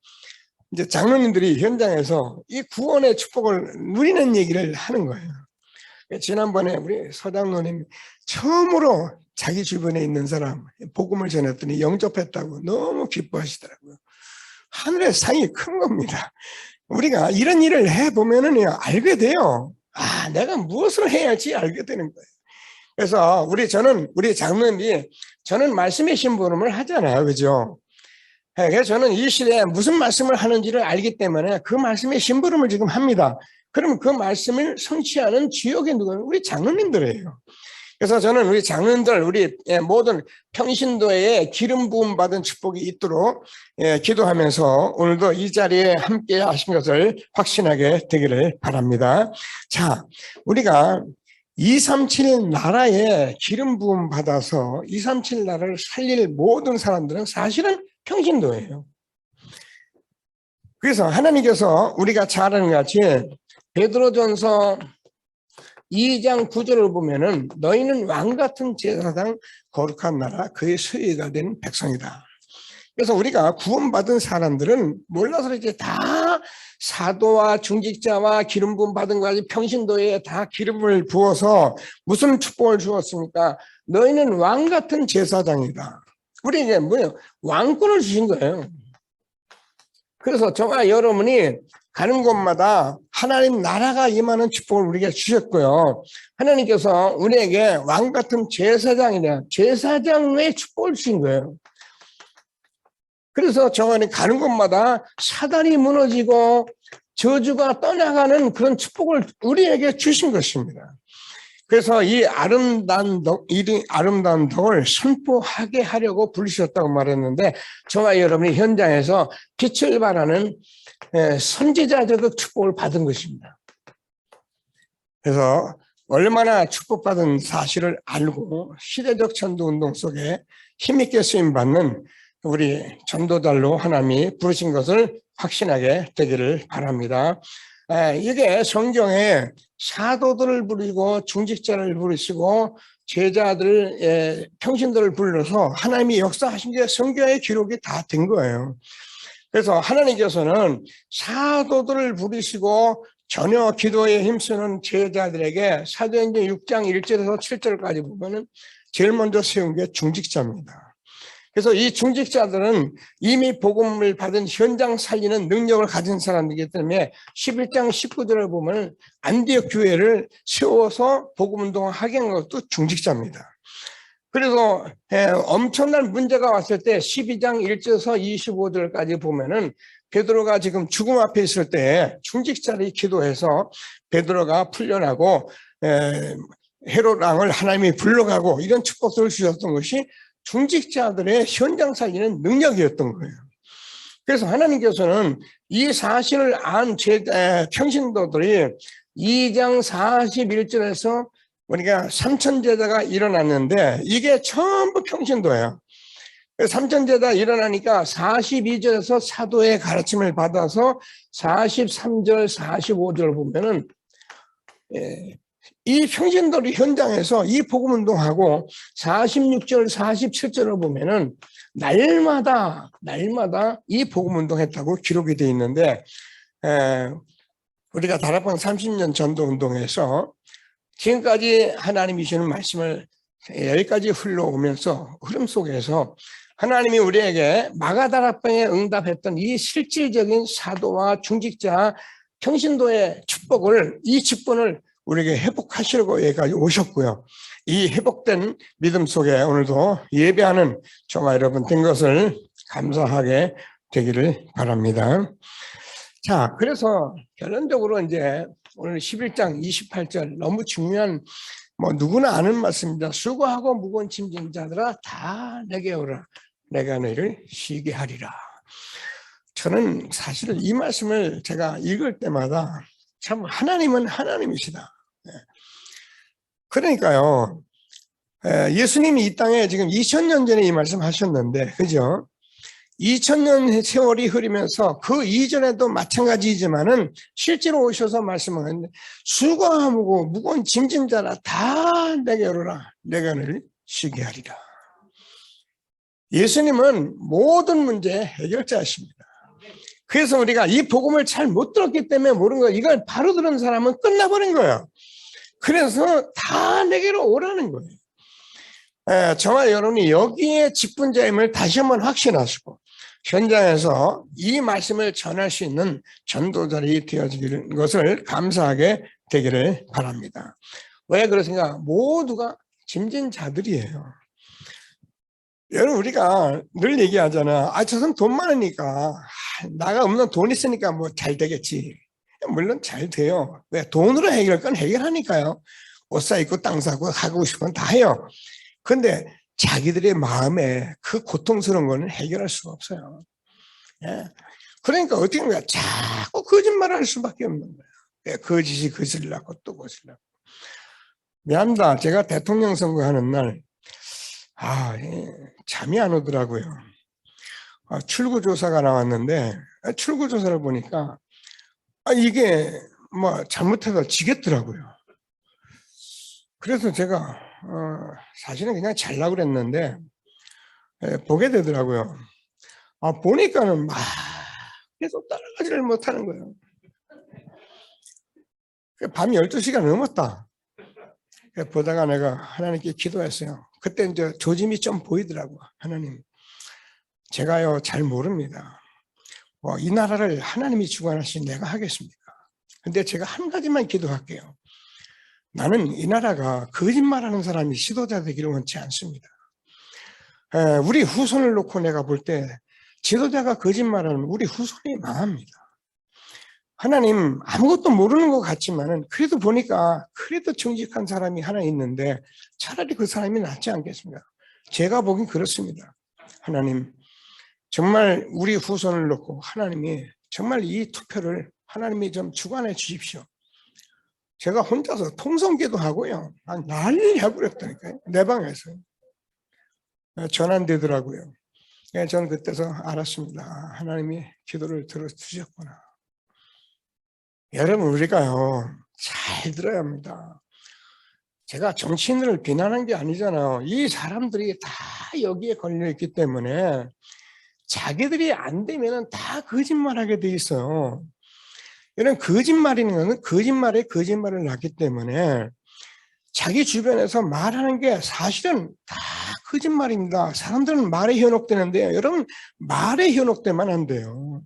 이제 장로님들이 현장에서 이 구원의 축복을 누리는 얘기를 하는 거예요. 지난번에 우리 서장로님 처음으로 자기 주변에 있는 사람 복음을 전했더니 영접했다고 너무 기뻐하시더라고요. 하늘의 상이 큰 겁니다. 우리가 이런 일을 해보면은요, 알게 돼요. 아, 내가 무엇을 해야지 알게 되는 거예요. 그래서 우리 장로님이 저는 말씀의 심부름을 하잖아요. 그죠? 그래서 저는 이 시대에 무슨 말씀을 하는지를 알기 때문에 그 말씀의 심부름을 지금 합니다. 그러면 그 말씀을 성취하는 주역이 누구예요? 우리 장로님들이에요. 그래서 저는 우리 장로님들, 우리 모든 평신도에 기름 부음 받은 축복이 있도록 기도하면서 오늘도 이 자리에 함께 하신 것을 확신하게 되기를 바랍니다. 자, 우리가 237 나라에 기름 부음 받아서 237 나라를 살릴 모든 사람들은 사실은 평신도예요. 그래서 하나님께서 우리가 잘 아는 것 같이 베드로전서 2장 9절을 보면은 너희는 왕같은 제사장 거룩한 나라 그의 소유가 된 백성이다. 그래서 우리가 구원받은 사람들은 몰라서 이제 다 사도와 중직자와 기름 부음 받은 것까지 평신도에 다 기름을 부어서 무슨 축복을 주었습니까? 너희는 왕같은 제사장이다. 우리에게 뭐예요? 왕권을 주신 거예요. 그래서 저와 여러분이 가는 곳마다 하나님 나라가 임하는 축복을 우리에게 주셨고요. 하나님께서 우리에게 왕같은 제사장이냐, 제사장의 축복을 주신 거예요. 그래서 저와 가는 곳마다 사단이 무너지고 저주가 떠나가는 그런 축복을 우리에게 주신 것입니다. 그래서 이 아름다운 덕을 선포하게 하려고 부르셨다고 말했는데 저와 여러분이 현장에서 빛을 발하는 선지자적인 축복을 받은 것입니다. 그래서 얼마나 축복받은 사실을 알고 시대적 전도운동 속에 힘있게 쓰임받는 우리 전도자로 하나님이 부르신 것을 확신하게 되기를 바랍니다. 이게 성경에 사도들을 부르고 중직자를 부르시고 제자들, 평신들을 불러서 하나님이 역사하신 게 성경의 기록이 다 된 거예요. 그래서 하나님께서는 사도들을 부르시고 전혀 기도에 힘쓰는 제자들에게 사도행전 6장 1절에서 7절까지 보면은 제일 먼저 세운 게 중직자입니다. 그래서 이 중직자들은 이미 복음을 받은 현장 살리는 능력을 가진 사람이기 때문에 11장 19절을 보면 안디옥 교회를 세워서 복음운동을 하게 한 것도 중직자입니다. 그래서 엄청난 문제가 왔을 때 12장 1절에서 25절까지 보면은 베드로가 지금 죽음 앞에 있을 때 중직자들이 기도해서 베드로가 풀려나고 헤롯 왕을 하나님이 불러가고 이런 축복들을 주셨던 것이 중직자들의 현장 살리는 능력이었던 거예요. 그래서 하나님께서는 이 사실을 안 평신도들이 2장 41절에서 우리가 삼천제자가 일어났는데 이게 전부 평신도예요. 삼천제자 일어나니까 42절에서 사도의 가르침을 받아서 43절, 45절 보면은 이 평신도의 현장에서 이 복음운동하고 46절, 47절을 보면은 날마다 이 복음운동했다고 기록이 되어 있는데 우리가 다락방 30년 전도운동에서 지금까지 하나님이 주시는 말씀을 여기까지 흘러오면서 흐름 속에서 하나님이 우리에게 마가다락방에 응답했던 이 실질적인 사도와 중직자 평신도의 축복을 이 직분을 우리에게 회복하시려고 여기까지 오셨고요. 이 회복된 믿음 속에 오늘도 예배하는 저와 여러분 된 것을 감사하게 되기를 바랍니다. 자, 그래서 결론적으로 이제 오늘 11장 28절 너무 중요한 누구나 아는 말씀입니다. 수고하고 무거운 짐진 자들아 다 내게 오라. 내가 너희를 쉬게 하리라. 저는 사실 이 말씀을 제가 읽을 때마다 참 하나님은 하나님이시다. 그러니까요. 예수님이 이 땅에 지금 2000년 전에 이 말씀 하셨는데, 그죠? 2000년 세월이 흐르면서 그 이전에도 마찬가지이지만은 실제로 오셔서 말씀하는데, 수고하고 무거운 짐진 자라 다 내게 오라. 내가 너를 쉬게 하리라. 예수님은 모든 문제의 해결자이십니다. 그래서 우리가 이 복음을 잘 못 들었기 때문에 모르는 거예요. 이걸 바로 들은 사람은 끝나버린 거예요. 그래서 다 내게로 오라는 거예요. 저와 여러분이 여기에 직분자임을 다시 한번 확신하시고 현장에서 이 말씀을 전할 수 있는 전도자들이 되어지는 것을 감사하게 되기를 바랍니다. 왜 그렇습니까? 모두가 짐진 자들이에요. 여러분, 우리가 늘 얘기하잖아. 저 사람 돈 많으니까, 나가 없는 돈 있으니까 뭐 잘 되겠지. 물론 잘 돼요. 왜? 돈으로 해결할 건 해결하니까요. 옷 사입고 땅 사고 하고 싶은 건 다 해요. 근데 자기들의 마음에 그 고통스러운 거는 해결할 수가 없어요. 예. 그러니까 어떻게 하는 거야? 자꾸 거짓말을 할 수밖에 없는 거예요. 예. 거짓이 거짓을 낳고 또 거짓을 낳고. 미안합니다. 제가 대통령 선거하는 날, 잠이 안 오더라고요. 출구조사가 나왔는데, 출구조사를 보니까, 이게 잘못해서 지겠더라고요. 그래서 제가, 사실은 그냥 잘라고 그랬는데, 보게 되더라고요. 보니까는 막 계속 따라가지를 못하는 거예요. 밤 12시가 넘었다. 보다가 내가 하나님께 기도했어요. 그때 이제 조짐이 좀 보이더라고. 하나님, 제가요 잘 모릅니다. 이 나라를 하나님이 주관하신 내가 하겠습니까? 근데 제가 한 가지만 기도할게요. 나는 이 나라가 거짓말하는 사람이 지도자 되기를 원치 않습니다. 우리 후손을 놓고 내가 볼 때 지도자가 거짓말하면 우리 후손이 망합니다. 하나님, 아무것도 모르는 것 같지만은 그래도 보니까 그래도 정직한 사람이 하나 있는데 차라리 그 사람이 낫지 않겠습니까? 제가 보긴 그렇습니다. 하나님, 정말 우리 후손을 놓고 하나님이 정말 이 투표를 하나님이 좀 주관해 주십시오. 제가 혼자서 통성기도 하고요. 난리 해버렸다니까요. 내 방에서. 전환되더라고요. 저는 그때서 알았습니다. 하나님이 기도를 들어주셨구나. 여러분, 우리가요 잘 들어야 합니다. 제가 정치인들을 비난한 게 아니잖아요. 이 사람들이 다 여기에 걸려있기 때문에 자기들이 안 되면 다 거짓말하게 돼 있어요. 이런 거짓말이라는 것은 거짓말에 거짓말을 낳기 때문에 자기 주변에서 말하는 게 사실은 다 거짓말입니다. 사람들은 말에 현혹되는데요. 여러분, 말에 현혹되면 안 돼요.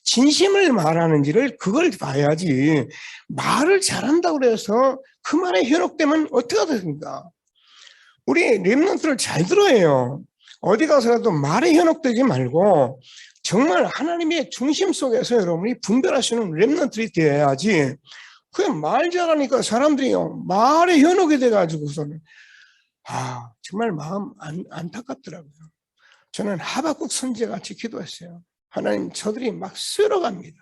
진심을 말하는지를 그걸 봐야지. 말을 잘한다고 해서 그 말에 현혹되면 어떻게 됩니까? 우리 렘넌트를 잘 들어야 해요. 어디 가서라도 말에 현혹되지 말고 정말 하나님의 중심 속에서 여러분이 분별하시는 렘넌트들이 되어야지. 그냥 말 잘하니까 사람들이요 말에 현혹이 돼가지고서는 정말 마음 안타깝더라고요. 저는 하박국 선지자같이 기도했어요. 하나님, 저들이 막 쓸어갑니다.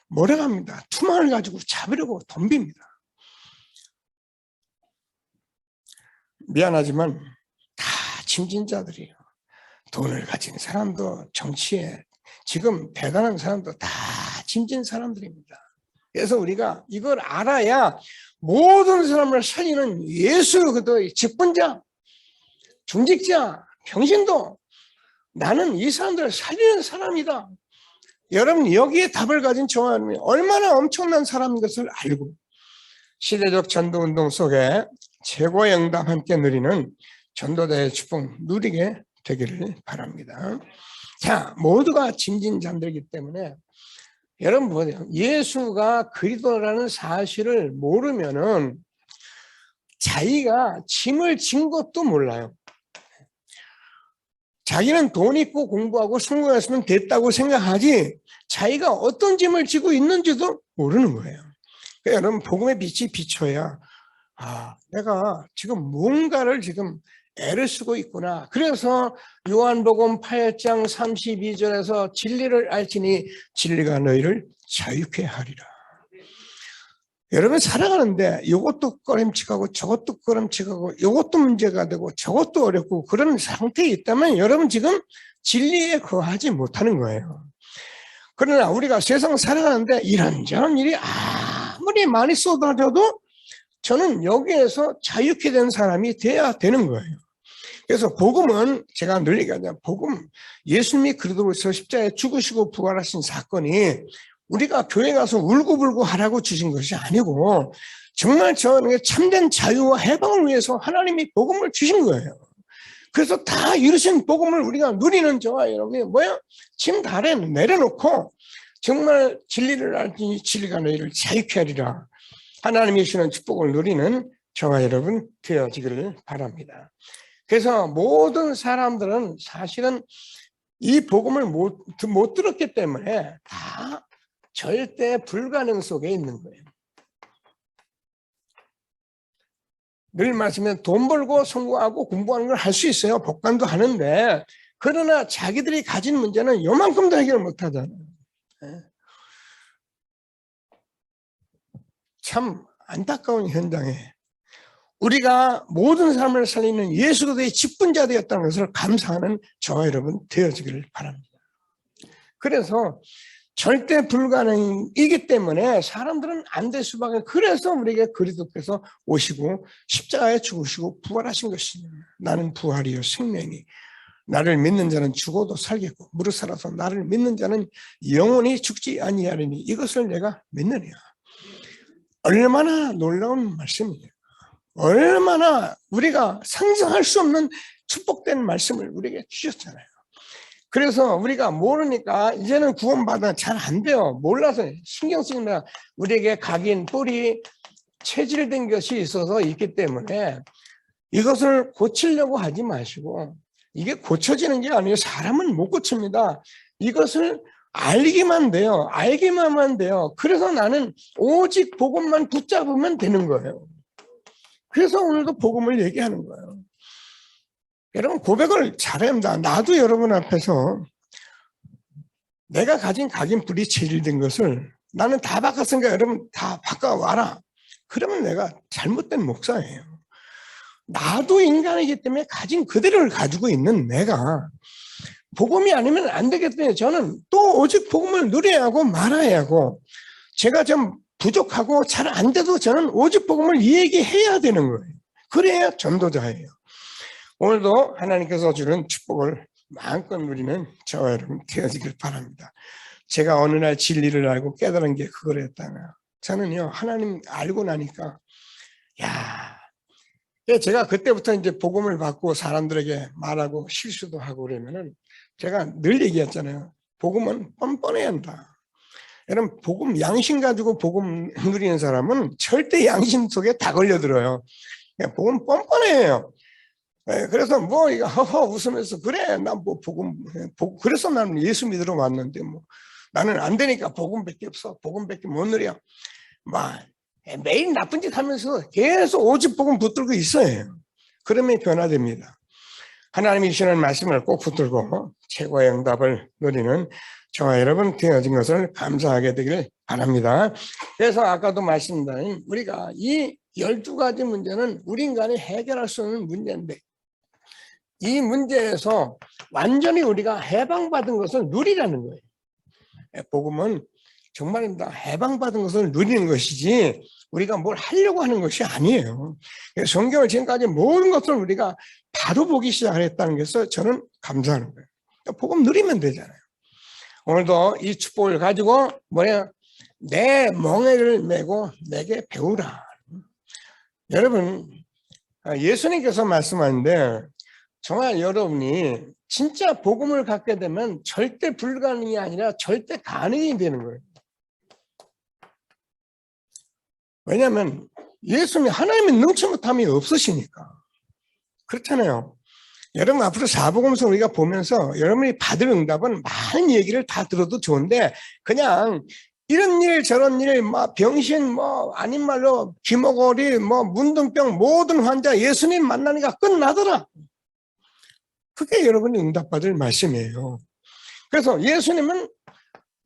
몰아갑니다. 투망을 가지고 잡으려고 덤빕니다. 미안하지만 다 짐진자들이에요. 돈을 가진 사람도 정치에 지금 대단한 사람도 다 짐진 사람들입니다. 그래서 우리가 이걸 알아야 모든 사람을 살리는 예수 그리스도의 직분자, 중직자, 평신도 나는 이 사람들을 살리는 사람이다. 여러분, 여기에 답을 가진 저와 얼마나 엄청난 사람인 것을 알고 시대적 전도운동 속에 최고의 응답 함께 누리는 전도자의 축복 누리게 되기를 바랍니다. 자, 모두가 짐진자들이기 때문에 여러분 보세요. 예수가 그리스도라는 사실을 모르면은 자기가 짐을 진 것도 몰라요. 자기는 돈 있고 공부하고 성공했으면 됐다고 생각하지 자기가 어떤 짐을 지고 있는지도 모르는 거예요. 여러분 복음의 빛이 비춰야 내가 지금 뭔가를 지금 애를 쓰고 있구나. 그래서 요한복음 8장 32절에서 진리를 알지니 진리가 너희를 자유케 하리라. 여러분 살아가는데 이것도 꺼림칙하고 저것도 꺼림칙하고 이것도 문제가 되고 저것도 어렵고 그런 상태에 있다면 여러분 지금 진리에 거하지 못하는 거예요. 그러나 우리가 세상 살아가는데 이런저런 일이 아무리 많이 쏟아져도 저는 여기에서 자유케 된 사람이 돼야 되는 거예요. 그래서 복음은 제가 늘 얘기하잖아요. 복음, 예수님이 그리스도로서 십자가에 죽으시고 부활하신 사건이 우리가 교회 가서 울고불고 하라고 주신 것이 아니고 정말 저는 참된 자유와 해방을 위해서 하나님이 복음을 주신 거예요. 그래서 다 이루신 복음을 우리가 누리는 저와 여러분이 짐 다 내려놓고 정말 진리를 알지 진리가 너희를 자유케 하리라. 하나님이 주시는 축복을 누리는 저와 여러분 되어지기를 바랍니다. 그래서 모든 사람들은 사실은 이 복음을 못 들었기 때문에 다 절대 불가능 속에 있는 거예요. 늘 말씀하면 돈 벌고 성공하고 공부하는 걸 할 수 있어요. 복권도 하는데 그러나 자기들이 가진 문제는 요만큼도 해결 못 하잖아요. 참 안타까운 현장에 우리가 모든 사람을 살리는 예수 그리스도의 직분자 되었다는 것을 감사하는 저와 여러분 되어지기를 바랍니다. 그래서 절대 불가능이기 때문에 사람들은 안 될 수밖에. 그래서 우리에게 그리스도께서 오시고 십자가에 죽으시고 부활하신 것이냐. 나는 부활이요 생명이 나를 믿는 자는 죽어도 살겠고 무릇 살아서 나를 믿는 자는 영원히 죽지 아니하리니 이것을 내가 믿느냐. 얼마나 놀라운 말씀이에요. 얼마나 우리가 상상할 수 없는 축복된 말씀을 우리에게 주셨잖아요. 그래서 우리가 모르니까 이제는 구원받아 잘 안 돼요. 몰라서 신경 쓰니까 우리에게 각인, 뿔이 체질된 것이 있어서 있기 때문에 이것을 고치려고 하지 마시고 이게 고쳐지는 게 아니에요. 사람은 못 고칩니다. 이것을 알기만 돼요. 알기만 하면 돼요. 그래서 나는 오직 복음만 붙잡으면 되는 거예요. 그래서 오늘도 복음을 얘기하는 거예요. 여러분 고백을 잘해야 합니다. 나도 여러분 앞에서 내가 가진 각인뿔이 체질된 것을 나는 다 바꿨으니까 여러분 다 바꿔와라. 그러면 내가 잘못된 목사예요. 나도 인간이기 때문에 가진 그대로를 가지고 있는 내가 복음이 아니면 안 되기 때문에 저는 또 오직 복음을 누려야 하고 말아야 하고 제가 좀 부족하고 잘 안 돼도 저는 오직 복음을 얘기해야 되는 거예요. 그래야 전도자예요. 오늘도 하나님께서 주는 축복을 마음껏 누리는 저와 여러분 되어지길 바랍니다. 제가 어느 날 진리를 알고 깨달은 게 그거였다면 저는요 하나님 알고 나니까 제가 그때부터 이제 복음을 받고 사람들에게 말하고 실수도 하고 그러면은 제가 늘 얘기했잖아요. 복음은 뻔뻔해야 한다. 여러분 복음 양심 가지고 복음 누리는 사람은 절대 양심 속에 다 걸려들어요. 복음 뻔뻔해요. 그래서 뭐 이거 허허 웃으면서 그래 나 뭐 복음 그래서 나는 예수 믿으러 왔는데 뭐 나는 안 되니까 복음밖에 없어. 복음밖에 못 누려. 막 매일 나쁜 짓 하면서 계속 오직 복음 붙들고 있어요. 그러면 변화됩니다. 하나님이 주시는 말씀을 꼭 붙들고 최고의 응답을 누리는 저와 여러분 되어진 것을 감사하게 되기를 바랍니다. 그래서 아까도 말씀드린 우리가 이 12가지 문제는 우리 인간이 해결할 수 없는 문제인데 이 문제에서 완전히 우리가 해방받은 것을 누리라는 거예요. 복음은 정말입니다. 해방받은 것을 누리는 것이지 우리가 뭘 하려고 하는 것이 아니에요. 성경을 지금까지 모든 것을 우리가 바로 보기 시작했다는 것을 저는 감사하는 거예요. 복음 누리면 되잖아요. 오늘도 이 축복을 가지고 내 멍에를 메고 내게 배우라. 여러분 예수님께서 말씀하는데 정말 여러분이 진짜 복음을 갖게 되면 절대 불가능이 아니라 절대 가능이 되는 거예요. 왜냐하면 예수님 하나님의 능치 못함이 없으시니까. 그렇잖아요. 여러분 앞으로 사복음서 우리가 보면서 여러분이 받을 응답은 많은 얘기를 다 들어도 좋은데 그냥 이런 일 저런 일, 뭐 병신, 뭐 아닌 말로 귀머거리, 뭐 문둥병 모든 환자 예수님 만나니까 끝나더라. 그게 여러분이 응답받을 말씀이에요. 그래서 예수님은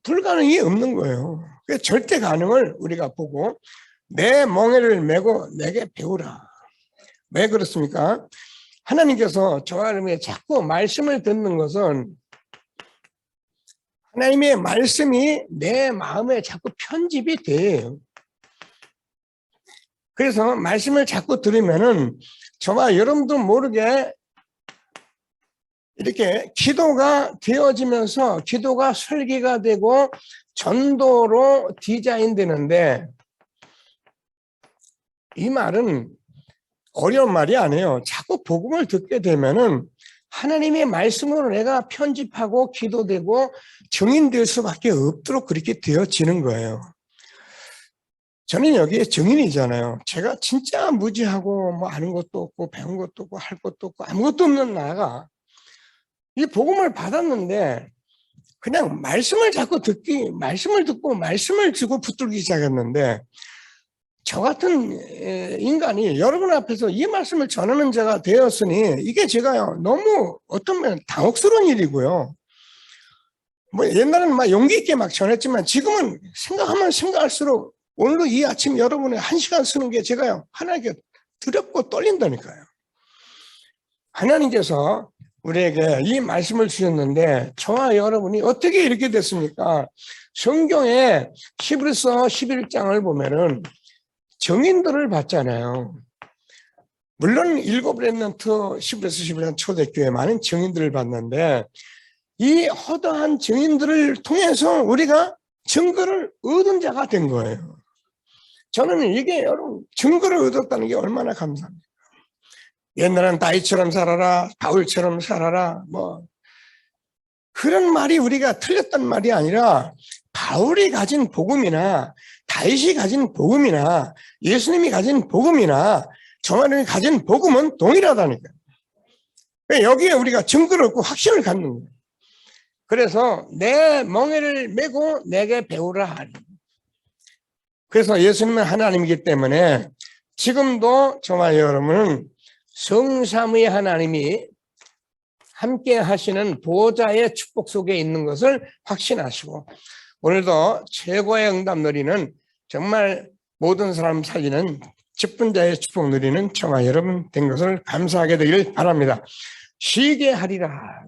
불가능이 없는 거예요. 절대 가능을 우리가 보고 내 멍에를 메고 내게 배우라. 왜 그렇습니까? 하나님께서 저와 여러분이 자꾸 말씀을 듣는 것은 하나님의 말씀이 내 마음에 자꾸 편집이 돼요. 그래서 말씀을 자꾸 들으면은 저와 여러분도 모르게 이렇게 기도가 되어지면서 기도가 설계가 되고 전도로 디자인 되는데, 이 말은 어려운 말이 아니에요. 자꾸 복음을 듣게 되면은 하나님의 말씀으로 내가 편집하고 기도되고 증인될 수밖에 없도록 그렇게 되어지는 거예요. 저는 여기에 증인이잖아요. 제가 진짜 무지하고 뭐 아는 것도 없고 배운 것도 없고 할 것도 없고 아무것도 없는 나가 이 복음을 받았는데 그냥 말씀을 자꾸 말씀을 듣고 말씀을 주고 붙들기 시작했는데, 저 같은 인간이 여러분 앞에서 이 말씀을 전하는 자가 되었으니 이게 제가요 너무 어떤 면은 당혹스러운 일이고요. 뭐 옛날에는 막 용기 있게 막 전했지만 지금은 생각하면 생각할수록 오늘도 이 아침 여러분의 1시간 쓰는 게 제가요 하나님께 두렵고 떨린다니까요. 하나님께서 우리에게 이 말씀을 주셨는데 저와 여러분이 어떻게 이렇게 됐습니까? 성경에 히브리서 11장을 보면은 정인들을 봤잖아요. 물론 7 렘넌트 히브리서 11장 초대교회 많은 정인들을 봤는데 이 허다한 정인들을 통해서 우리가 증거를 얻은 자가 된 거예요. 저는 이게 여러분 증거를 얻었다는 게 얼마나 감사합니까? 옛날엔 다윗처럼 살아라, 바울처럼 살아라, 뭐 그런 말이 우리가 틀렸단 말이 아니라 바울이 가진 복음이나 다윗이 가진 복음이나 예수님이 가진 복음이나 정하님이 가진 복음은 동일하다니까요. 여기에 우리가 증거를 얻고 확신을 갖는 거예요. 그래서 내 멍에를 메고 내게 배우라 하니. 그래서 예수님은 하나님이기 때문에 지금도 저와 여러분은 성삼위의 하나님이 함께 하시는 보호자의 축복 속에 있는 것을 확신하시고, 오늘도 최고의 응답 누리는 정말 모든 사람 살리는 직분자의 축복 누리는 저와 여러분 된 것을 감사하게 되길 바랍니다. 쉬게 하리라.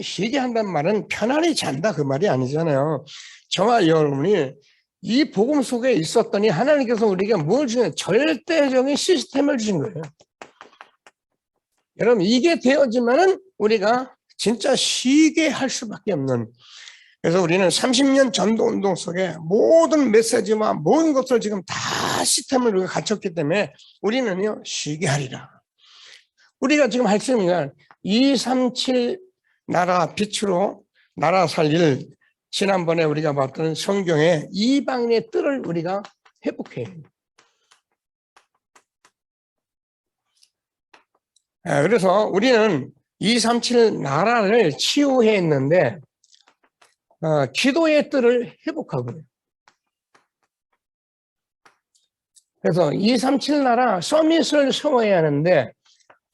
쉬게 한다는 말은 편안히 잔다 그 말이 아니잖아요. 저와 여러분이 이 복음 속에 있었더니 하나님께서 우리에게 뭘 주는 절대적인 시스템을 주신 거예요. 여러분 이게 되어지면은 우리가 진짜 쉬게 할 수밖에 없는, 그래서 우리는 30년 전도운동 속에 모든 메시지와 모든 것을 지금 다 시스템을 우리가 갖췄기 때문에 우리는요 쉬게 하리라. 우리가 지금 할 수 있는 건 237 나라 빛으로 나라 살릴, 지난번에 우리가 봤던 성경의 이방인의 뜰을 우리가 회복해야 해요. 그래서 우리는 237 나라를 치유해 했는데 기도의 뜰을 회복하고요. 그래서 237 나라 서밋을 세워야 하는데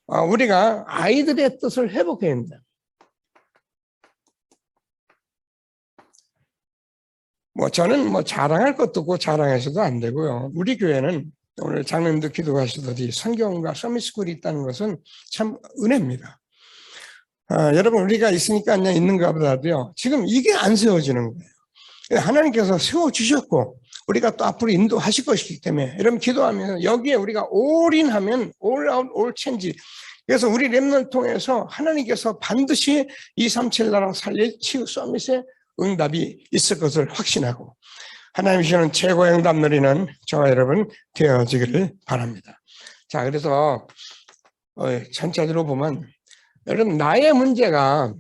우리가 아이들의 뜻을 회복해야 합니다. 뭐 저는 뭐 자랑할 것도 없고 자랑해서도 안 되고요. 우리 교회는 오늘 장로님도 기도하시더니 성경과 서밋스쿨이 있다는 것은 참 은혜입니다. 여러분 우리가 있으니까 그냥 있는가 보다도요 지금 이게 안 세워지는 거예요. 하나님께서 세워주셨고 우리가 또 앞으로 인도하실 것이기 때문에 여러분 기도하면 여기에 우리가 올인하면 all out, all change. 그래서 우리 렘넌트 통해서 하나님께서 반드시 237 나라 살릴 치유 서밋의 응답이 있을 것을 확신하고 하나님 주시는 최고의 응답 누리는 저와 여러분 되어지기를 바랍니다. 자, 그래서 전체적으로 보면 여러분 나의 문제가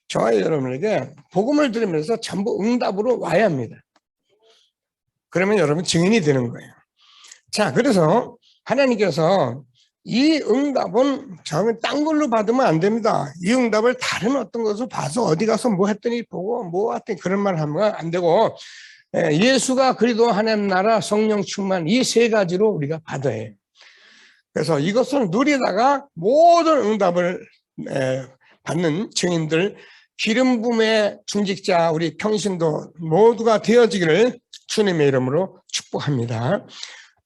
저와 여러분에게 복음을 들으면서 전부 응답으로 와야 합니다. 그러면 여러분 증인이 되는 거예요. 자, 그래서 하나님께서 이 응답은 딴 걸로 받으면 안 됩니다. 이 응답을 다른 어떤 것을 봐서 어디 가서 뭐 했더니 보고 뭐 했더니 그런 말 하면 안 되고, 예수가 그리도 하나님 나라 성령 충만 이 세 가지로 우리가 받아야 해요. 그래서 이것을 누리다가 모든 응답을 받는 증인들, 기름 부음의 중직자 우리 평신도 모두가 되어지기를 주님의 이름으로 축복합니다.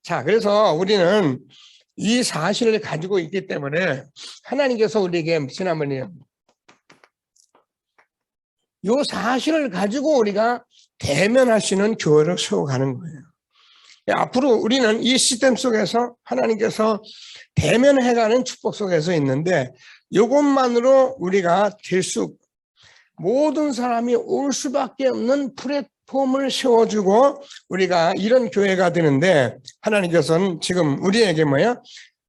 자, 그래서 우리는 이 사실을 가지고 있기 때문에 하나님께서 우리에게 지난번에 이 사실을 가지고 우리가 대면할 수 있는 교회를 세워가는 거예요. 앞으로 우리는 이 시스템 속에서 하나님께서 대면해가는 축복 속에서 있는데 이것만으로 우리가 모든 사람이 올 수밖에 없는 플랫폼을 세워주고 우리가 이런 교회가 되는데 하나님께서는 지금 우리에게 뭐야?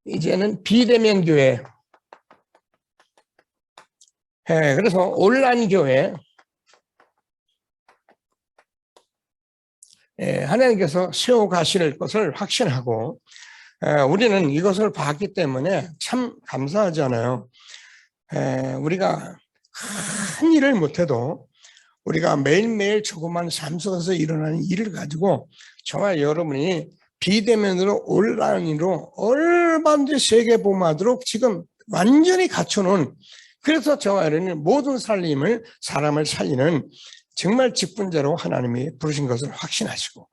이제는 비대면 교회. 그래서 온라인 교회. 하나님께서 세워가실 것을 확신하고 우리는 이것을 봤기 때문에 참 감사하잖아요. 우리가 큰 일을 못해도 우리가 매일매일 조그만 삶 속에서 일어나는 일을 가지고 정말 여러분이 비대면으로 온라인으로 얼마든지 세계보험하도록 지금 완전히 갖춰놓은, 그래서 저와 여러분이 모든 사람을 살리는 정말 직분자로 하나님이 부르신 것을 확신하시고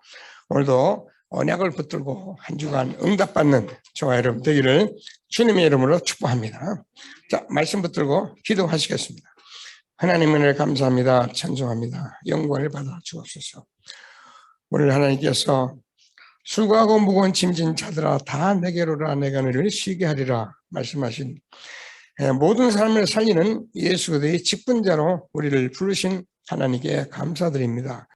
오늘도 언약을 붙들고 한 주간 응답받는 저와 여러분 되기를 주님의 이름으로 축복합니다. 자, 말씀 붙들고 기도하시겠습니다. 하나님 은혜를 감사합니다. 찬송합니다. 영광을 받아 주옵소서. 오늘 하나님께서 수고하고 무거운 짐진 자들아 다 내게로 오라 내가 너희를 쉬게 하리라 말씀하신 모든 삶을 살리는 예수 그리스도의 직분자로 우리를 부르신 하나님께 감사드립니다.